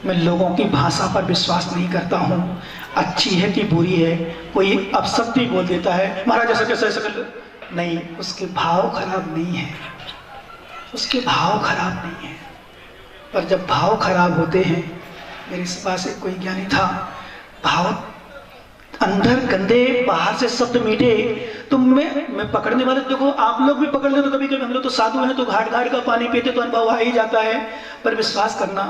मैं लोगों की भाषा पर विश्वास नहीं करता हूँ। अच्छी है कि बुरी है, कोई अपशब्द ही बोल देता है, महाराज ऐसा कैसे ऐसा कर नहीं, उसके भाव खराब नहीं है, उसके भाव खराब नहीं है। पर जब भाव खराब होते हैं, मेरे पास एक कोई ज्ञानी था, भाव अंदर गंदे बाहर से शब्द मीठे, तो मैं पकड़ने वाले, देखो आप लोग भी पकड़ ले तो कभी कभी, हम लोग तो साधु हैं तो घाट घाट का पानी पीते तो अनुभव आ ही जाता है। पर विश्वास करना,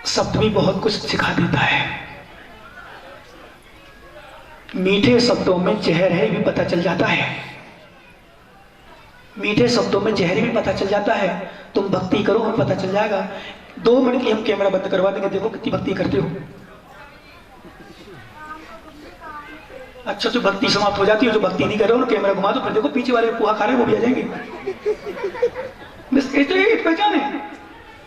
शब्द भी बहुत कुछ सिखा देता है। मीठे शब्दों में जहर है भी पता चल जाता है, मीठे शब्दों में जहर भी पता चल जाता है। तुम भक्ति करो, हमें पता चल जाएगा। 2 मिनट की हम कैमरा बंद करवा देंगे, देखो कितनी भक्ति करते हो। अच्छा, जो भक्ति समाप्त हो जाती है, जो भक्ति नहीं कर रहे हो कैमरा घुमा दो, फिर देखो पीछे वाले पोहा खा रहे हैं वो भी आ जाएंगे। बस पहचान है।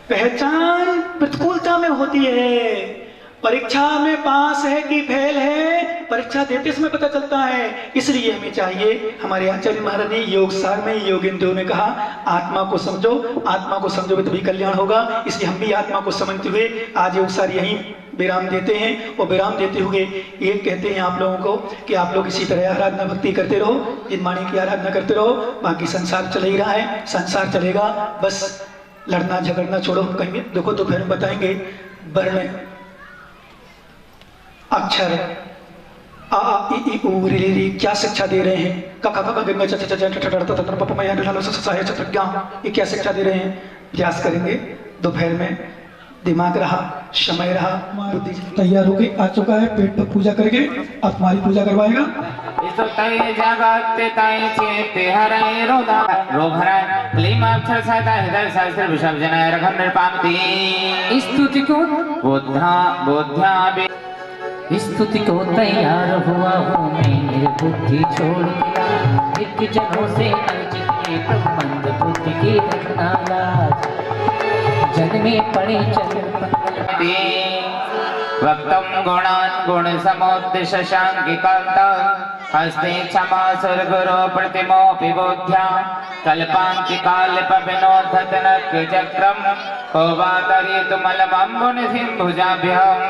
पहचान प्रतिकूलता में होती है। परीक्षा में पास है कि फेल है, परीक्षा देते समय पता चलता है। इसलिए हमें चाहिए, हमारे आचार्य महाराज ने योग सार में योगेंद्र ने कहा, आत्मा को समझो, आत्मा को समझोगे तभी कल्याण होगा। इसलिए हम भी आत्मा को समझते हुए आज योग सार यहीं विराम देते हैं। और विराम देते हुए ये कहते हैं आप लोगों को कि आप लोग इसी तरह आराधना भक्ति करते रहो, जिनमानी की आराधना करते रहो। बाकी संसार चल ही रहा है, संसार चलेगा, बस लड़ना झगड़ना छोड़ो। कहीं देखो तो फिर बताएंगे वर्ण अक्षर आ आ इ उ रि रि क्या शिक्षा दे रहे हैं। क ख ग घ च छ च ठ ठ प प म य न ल स स ह च ज्ञान, ये क्या शिक्षा दे रहे हैं। प्रयास करेंगे। दोपहर में दिमाग रहा, समय रहा, बुद्धि तैयार हो गई, आ चुका है। पेट पर पूजा करके अब तुम्हारी पूजा करवाएगा। स्तुति को तैयार हुआ हूँ मैं, निर्बुद्धि छोड़ दिया एक जनों से अर्जित एक मंद बुद्धि की रखना लाज। जग में पड़े चल वक्तम गुणान् गुण समुद्दिश्य शांकिकांता हस्ते क्षमा सुरगुरो प्रतिमोऽपि बोध्या कल्पान्ति कालिप विनोदधनक चक्रम होवातरितु मलमम्बुनिधिं भुजाभ्याम्।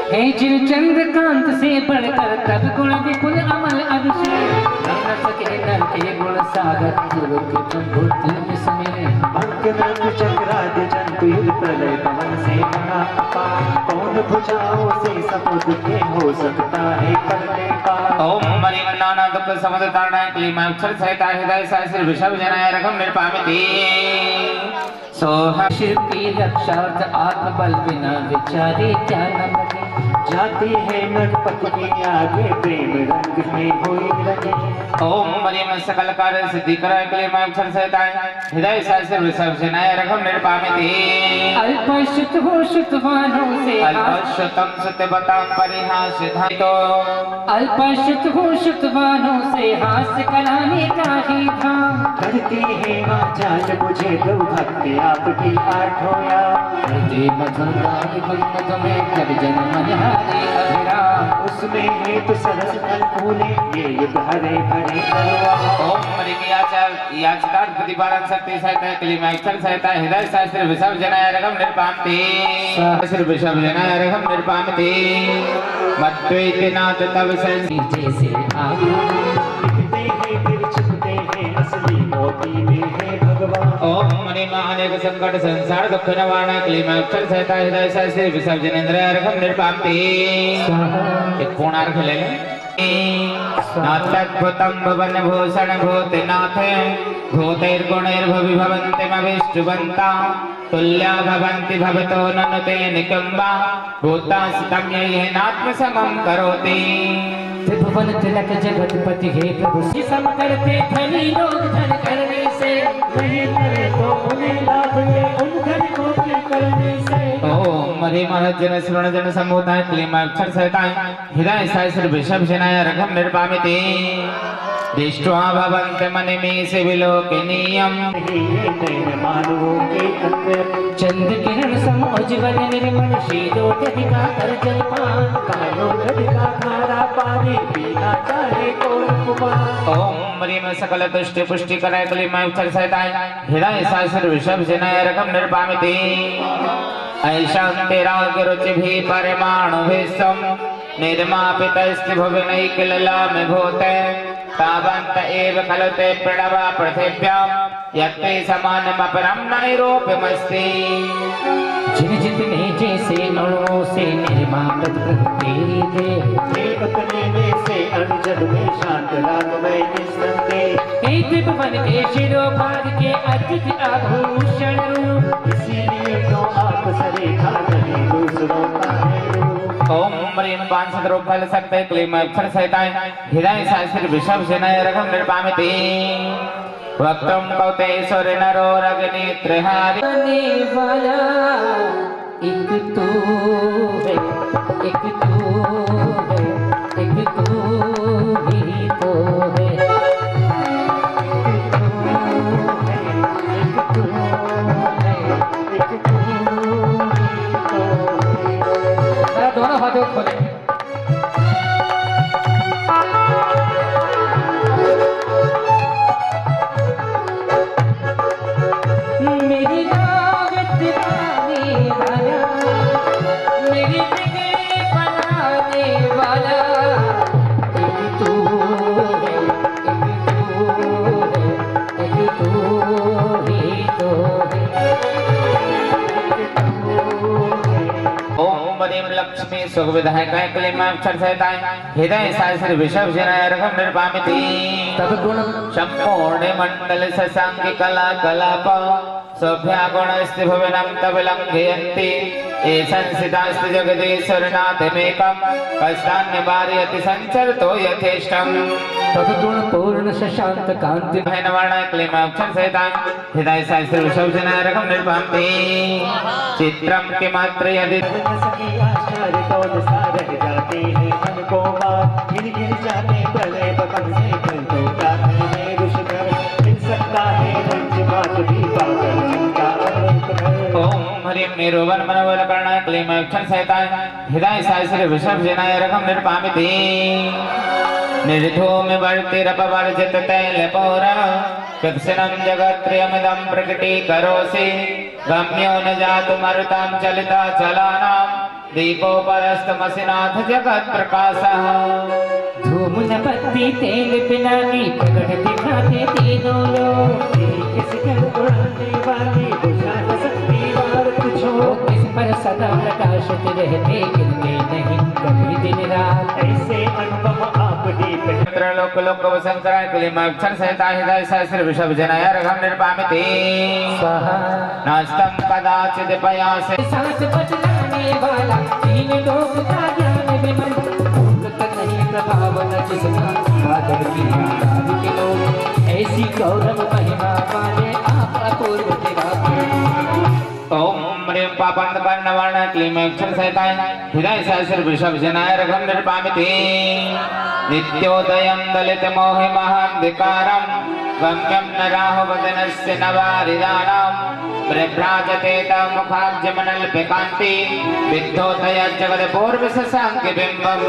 हे जिन चंद्रकांत से बढ़कर तब गुण विपुल अमल अभिषेक, न सके नर के गुण सागर पूर्व के प्रभुति में समेरे। अंकनंद चक्रादि जंतु युग प्रलय पवन से बना अपार, कौन भुजाओं से समुद्र के हो सकता है करने पार। ओम मणिम नाना दुख समुद्र तारणाय क्लीमाक्षर सहिता हृदय सहस्र विषभ जनाय रघम निर्पामिति। सोहम शिव की रक्षार्थ आत्मबल बिना विचारे क्या न लगे। जाती है नरपति के आगे प्रेम रंग में हुई लगे। ओम मणिम सकल कार्य सिद्धि कराय क्लीमाक्षर सहिता हृदय सहस्र विषभ जनाय रघम निर्पामिति। अल्पश्रुत हो श्रुतवानों से अल्पश्रुतम सुतवतां परिहासितो। अल्पश्रुत हो श्रुतवानों से हास्य कराने का ही था। करती है आचार्य मुझे दो भक्ति आपकी आठों या। हृदय मधुर गान गुण मधु में जब जन मन हरे अभिराम। उसमें है तो सरस फल फूले ये युग हरे भरे करवा। ओम मणिम याचकार प्रतिपालन शक्ति सहित क्लीमाक्षर सहित हृदय सहस्र विषभ जनाय रघम निर्पामिति। सहस्र विषभ जनाय रघम निर्पामिति। मत्वेति नाथ तव जैसे आगे दिखते हैं फिर छिपते हैं असली मोती में है भगवान। ओम मणिम अनेक संकट संसार दुख निवारण क्लीमाक्षर सहित हृदय सहस्र विषभ जनेन्द्र रघम निर्पामिति। एक पूर्णार्घ ले लें। नाथद्भुतं भुवन भूषण भूतिनाथ भूतैर्गुणैर्भविभवन्तिमभिष्टुवन्ता तुल्या भवन्ति भवतो ननु ते निकम्बा भूतास्तं येनात्मसमं करोति। त्रिभुवन तिलक जगतपति हे प्रभु सम करते धनी लोग धन करने से। नहीं करे तो उन्हें लाभ ले उन धन को भी करने से। ओम मणि महजन श्रवण जन सम्मोदाय क्लीमाक्षर सहिताय हृदय सहस्र विषभ जनाय रघम निर्पामिति। दृष्ट्वा भवन्ति मनिमेष विलोकनीयम्। मानवों के अंदर चंद्र किरण सम उज्ज्वल निर्मल शीतोदधिका कर जलपान। कालो नदिका खारा पानी पीना चाहे कौन कुमार। ओम मणिम सकल तुष्टि पुष्टि कराय क्लीमाक्षर सहिताय हृदय सहस्र विषभ जनाय रघम निर्पामिति। ऐशान्ति राग रुचि भी परमाणु विश्वम निर्मापितस्ति भुवनैकललाम भूते तावन्त एव खलु ते प्रणवा पृथिव्यां यत्ते समानमपरं नैरोप्यमस्ति। जिन जितने जैसे अणुओं से निर्मापित तेरी दे। पतने से अणुजल में शांत राग में निस्संदेह। एक त्रिभुवन के शिरोभाग के अतिथि आभूषण रूप। इसीलिए तो आप सरेखा नहीं दूसरों का है रूप। ओम मणिम पांचशत रूप फल सकते क्लीमाक्षर सहिताय हृदय सहस्र विषभ जनाय रघम निर्पामिति। वक्त्रम कौतेश्वर नरो रगनेत्रहारी। आने वाला एक तू है, एक तू है, एक तू ही तो है। एक तू है, सुख विधायक क्लीमाक्षर सहिताय हृदय सहस्र विषभ जनाय रघम निर्पामिति तब गुण संपूर्ण मंडल ससांग कला कलाप सभ्या गुण स्थिभवनम तब लंघयन्ति ए संसितास्ति जगदीश्वरनाथ मेकम कष्टान्य बारयति संचरतो यथेष्टम तब गुण पूर्ण शशांक कांति भैनवर्ण क्लीमाक्षर सहिताय हृदय सहस्र विषभ जनाय रघम निर्पामिति चित्रम के मात्र यदि सखी आश्चर्य कौन सा रह जाते हैं मन को बात गिर जाते प्रलय पवन से कल तो प्रार्थने ऋषिधर मिल सकता है रंज मात भी पाकर चिंता अनंत ओम हरिम निरूपण मनोबल करणाय क्लीमाक्षर सहिताय हृदय सहस्र विषभ जनाय रघम निर्पामिति निर्धूम वर्तिरपवर्जित तैलपौरा कृत्स्नम जगत्त्रयमिदं प्रकटीकरोसि गम्यो न जातु मरुतां चलिता चलानां दीपोपरस्तमसिनाथ जगत् प्रकाशः धूम न पत्ती तेल बिना की प्रकट दिखाते तीनों लोग किस कर उड़ाने वाली बुझा न सकती बार तुझो इस पर सदा प्रकाशित रहते गिरते नहीं कभी दिन रात ऐसे अनुभव आप दीप लोक लोक वसंकराय क्लीमाक्षर सहिताय हृदय सहस्र विषभ जनाय रघम निर्पामिति नास्तं कदाचित् पयासे सांस बदलाने वाला तीन लोक का ज्ञान विमल उनका नहीं प्रभाव न जिसका बादल की आधार के लोग ऐसी गौरव महिमा वाले आप अपूर्व ओम ह्रीं पापंत कर्णवर्ण क्लीमाक्षर सहिताय हृदय सहस्र वृषभ जनाय रघम निर्पामिति नित्योदयं दलित मोहि महांधिकारं गम्यं न राहुवदनस्य नवारिदानां प्रभ्राजते तव मुखाब्जमनल्पिकान्ति विद्धोदय जगद पूर्व शशांक बिंबम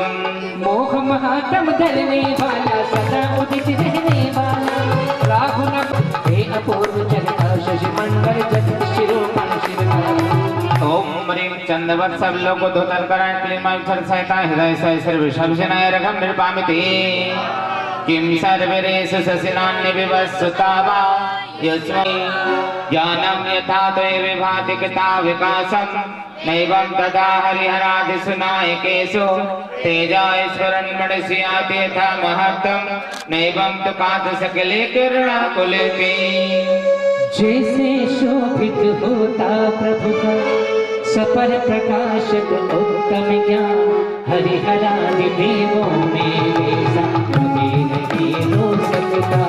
मोह महातम धरने वाला सदा उदित रहने वाला राहु न हे अपूर्व जगत शशि मंडल जगत शिरोमणि ओम ह्रीं चंद्रवत सब लोग धोतन कराय क्लीमाक्षर सहिताय हृदय सहस्र विषभ जनाय रघम निर्पामिति किम सर्वरेषु शशिनान्य विवस्वतावा यस्मै ज्ञानं यथा त्वयि विभाति कृता विकासं नैवं तथा हरिहरादिषु नायकेषु तेजाईश्वरन्मणिषु याति यथा महत्त्वं नैवं तु कातु सकले किरणाकुलेऽपि जैसे शोभित होता प्रभु का सपर प्रकाशक उत्तम ज्ञान हरिहरादि देवों में वैसा कभी नहीं हो सकता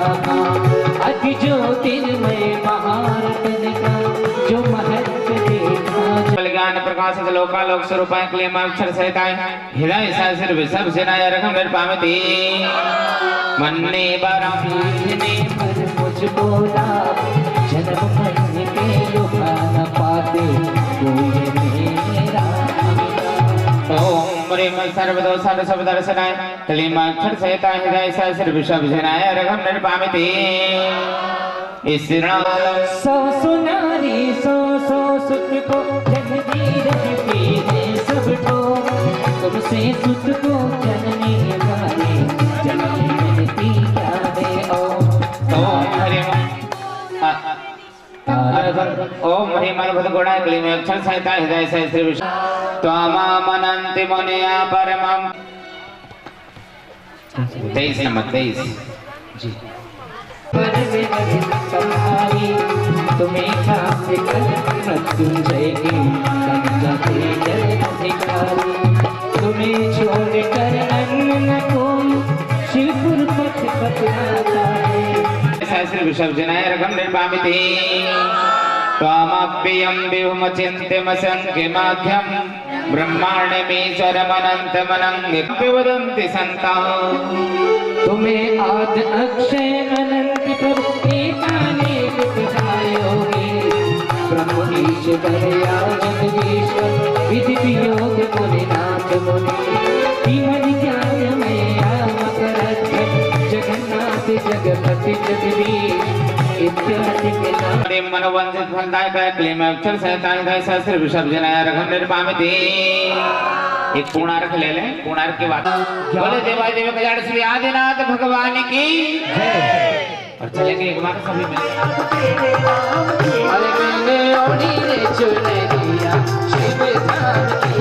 अति ज्योतिर्मय महारत्न का जो महत्व देखा ज्ञान प्रकाशित लोकालोक स्वरूपाय क्लीमाक्षर सहिताय हृदय सहस्र विषभ जनाय रघम निर्पामिति मन्ने बरम ने पर मुझको लाभ जन्म मरने के लुभा न पाते कोई मेरा ओम ह्रीं सर्वदोष सर्वदर्शनाय क्लीमाक्षर सहिताय हृदय सहस्र विषभ जनाय रघम निर्पामिति सौ सुनारी सौ सुत को जगदी रखती है सब ठोक तुमसे सुत को जनने वाले जननी रहती क्या है ओम ह्रीं ओम ह्रीं मलभद गुणाय क्लीमाक्षर सहिताय हृदय सहस्र विषभ त्वामामनन्ति मुनयः परमं 23 नंबर 23 जी पर तुम्हारी तुम्हें खाते कर मृत्युंजय की जाते जल अधिकारी तुम्हें छोड़ कर अन्न न कोई शिवपुर पथ बतलाता है सहस्र विषभ जनाय रघम निर्पामिति त्वामप्यं विभुमचिन्त्यमसङ्ख्यमाध्यं ब्रह्माण्डमीश्वरमनन्तमनङ्गिं वदन्ति सन्तः तुम्हें आद अक्षय अनंत प्रभु एकानेक विधायोगे ब्रह्म ईश्वर या जगदीश्वर विधि वियोग मुनिनाथ मुनि धीमन ज्ञान में आमकरथ जगन्नाथ जगपति जगदीश इत्यादि के नाम मनोवंचित फलदायक क्लीमाक्षर सहिताय हृदय सहस्र विषभ जनाय रघम निर्पामिति एक पूर्णार्क ले लें पूर्णार्क की बात बोले देवाय देव कल्याण श्री आदिनाथ भगवान की और चलेंगे एक बार सभी मिलकर अरे मैंने ओढ़ी रे चुनरिया शिव धाम की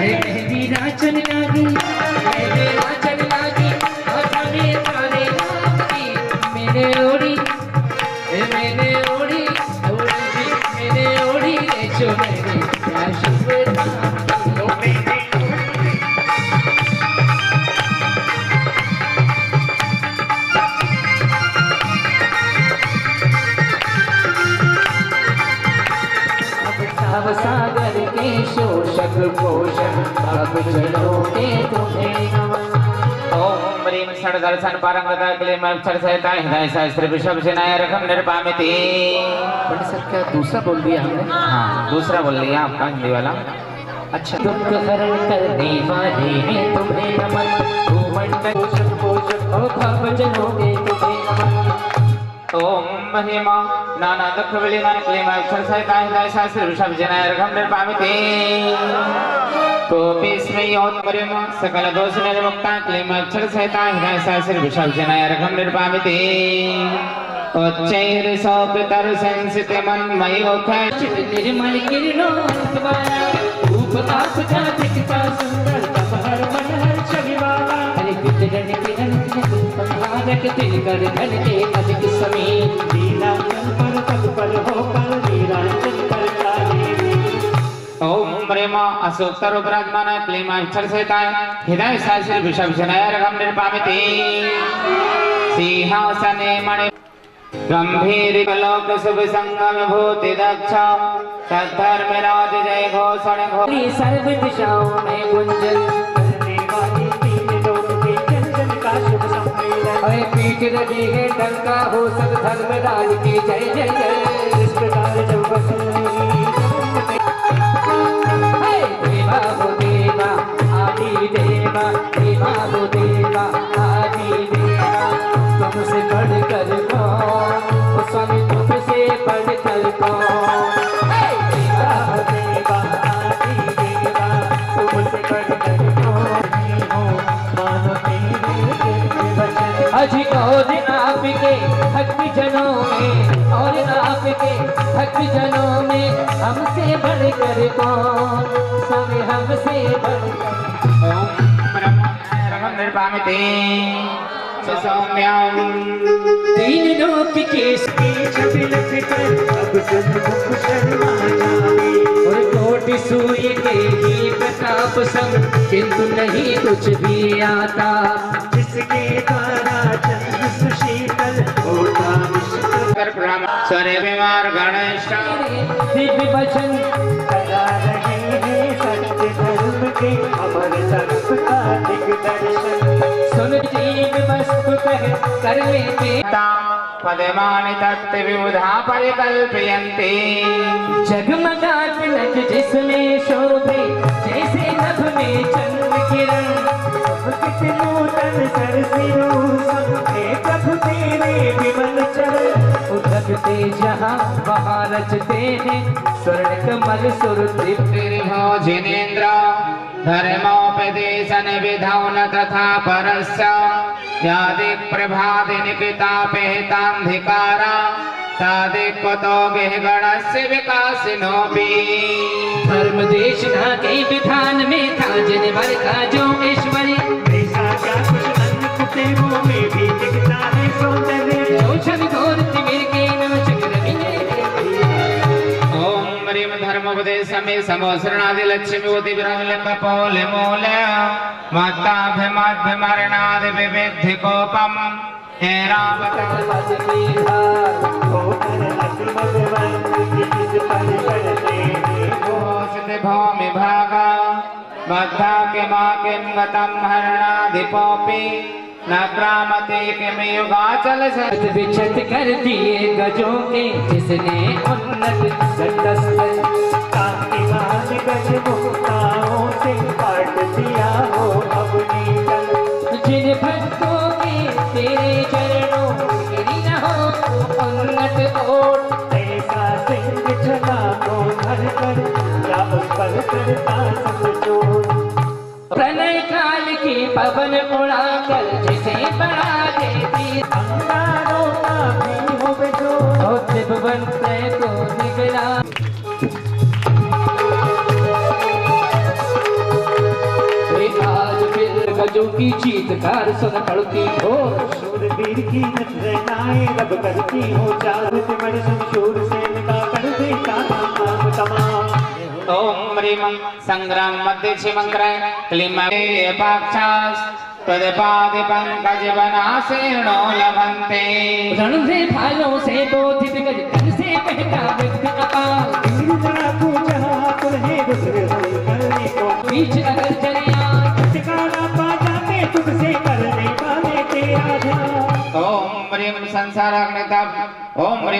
मेहंदी नाचन लागी, मेहंदी नाचन लागी, हाथा में तारे नाम की। मैंने ओढ़ी मैंने ओढ़ी रे चुनरी क्या शुभ नाम की। अब सागर के शोषक पोषक अब चलोगे तुम्हें नमन। ओम ह्रीं षड दर्शन पारंगता क्लीं अक्षर सहिता हृदय सहस्त्र वृषभ सेनाय रकम निर्पामिति। पंडित साहब क्या दूसरा बोल दिया हमने? हाँ दूसरा बोल लिया आपका हिंदी वाला। अच्छा दुख हरण करने वाले हैं तुम्हें नमन, भूमंडल पोषक पोषक भव जनोगे तुम्हें नमन। ओम महिमा नाना दुख विलीनाय क्लीं अक्षर सहिता हृदय सहस्त्र वृषभ सेनाय रकम निर्पामिति। कोपिस्मयोत्परिम सकल दोष निर्मुक्ता क्लीं अक्षर सहिता हृदय सहस्त्र वृषभ सेनाय रकम निर्पामिति। उच्चैः सौपितर संसिते मन्मयी मुखैः निर्मल किरणों द्वारा रूप आप का दिखता सुंदर हर मन हर छवि वाला। हरे किरण किरण पंहारक दिनकर घन के अधिक समीर। लीलांचल पर पग पर होकर लीलांचल पर काले। ओम ब्रह्मा अशोकतर उपराजमान क्लीं अक्षर सहिताय हृदय सहस्त्र वृषभ सेनाय रकम निर्पामिति। सिंहासने मणि गंभीर लोक शुभ संगम भूति दक्ष सद्धर्म राज जय घोषण घोषण। सर्व दिशाओं में गुंजन करने वाली तीन लोक के चंचल का शुभ सम्मेलन। अरे पीठ रही है डंका हो सब धर्मराज की जय जय जय। इस प्रकार जब देवा हो देवा आदि देवा, देवा हो देवा आदि देवा। तुमसे बढ़कर कौन, ओ स्वामी तुमसे बढ़कर कौन। देवा हो देवा आदि देवा, तुमसे बढ़कर कौन हो। मानो तेरे दिव्य वचन। अजी और आपके भक्त जनों में, और आपके भक्त जनों में हमसे बढ़कर कौन, स्वामी हमसे बढ़कर। ओम ब्रह्मा रकम निर्पामिति। सौम्यम तीन लोक के छवि लख कर अब सन्मुख शर्मा जाए। और कोटि सूर्य के ही प्रताप संग किंतु नहीं कुछ भी आता। जिसके द्वारा चंद्र सुशीतल होता विश्व स्वर बीमार गणेश दिव्य वचन करा रहे हैं सत्य धर्म के अमर संस्था दिग्दर्शन। सुन जीव वस्तु कह कर लेते पदमानि तत्ते विबुधा परिकल्पयन्ते। जगमगात नज जिसमें शोभे जैसे नभ में चंद्र किरण। कित नूतन सरसिरू सब है प्रभु तेरे विमल चरण। उधकते जहाँ वहाँ रचते हैं स्वर्ण कमल सुर तृप्ति। जिनेन्द्र धर्मोपदेशन विधौ न तथा परस्य यादिक प्रभादि निकिता पेतान्धिकारा तादिक कुतो गणस्य विकासिनोऽपि। धर्म देशना के विधान में था जनवर का जो ऐश्वर्य। ऐसा क्या कुछ अन्न कुटेरों में भी दिखता है सौंदर्य। जो छवि घोर तिमिर के नव चक्र मिले। ओम ह्रीं धर्मोपदेश में समोसरणादि लक्ष्मी उति विरहलिंग पोले मूले मत्ताभिमद्भिमरणादि विविधि कोपम ऐरावत होकर अति भगवंत जिस पर करते घोषित भूमि भागा बद्धा किमा किं गतं हरणाधिपोऽपि न ग्रामते किम युगाचल छत विछत कर दिए गजों के जिसने उन्नत सतस्तर। कांतिमान गज मुक्ताओं से काट दिया हो अपनी तन। जिन भक्तों के तेरे चरणों गिरी न हो उन्नत ओट। ऐसा सिंह चला को धर कर या उस पर करता सब चोट। प्रणय काल की पवन उड़ाकर जिसे बढ़ा देती। अंगारों का भी हो बेजो और त्रिभुवन को निगला राजों की चीतकार सुन पड़ती घोर। शूरवीर की नजरें रब करती हो चार सिमर शूर सेन का कर देता नाम तमाम। ओम ह्रीं संग्राम मध्य शिवंकर क्लीम पाक्षास तदपादि पंकज बनासेनो लभन्ते। रणधे भाइयों से बोधित गज धन से बहता व्यक्ति अपार। जरा तू जहाँ तुम्हें दूसरे से करने को बीच अगर चले आए ठिकाना पा जाते तुझसे करने वाले तेरा ध्यान। ओम ह्रीं संसाराग्निताप ओम ह्रीं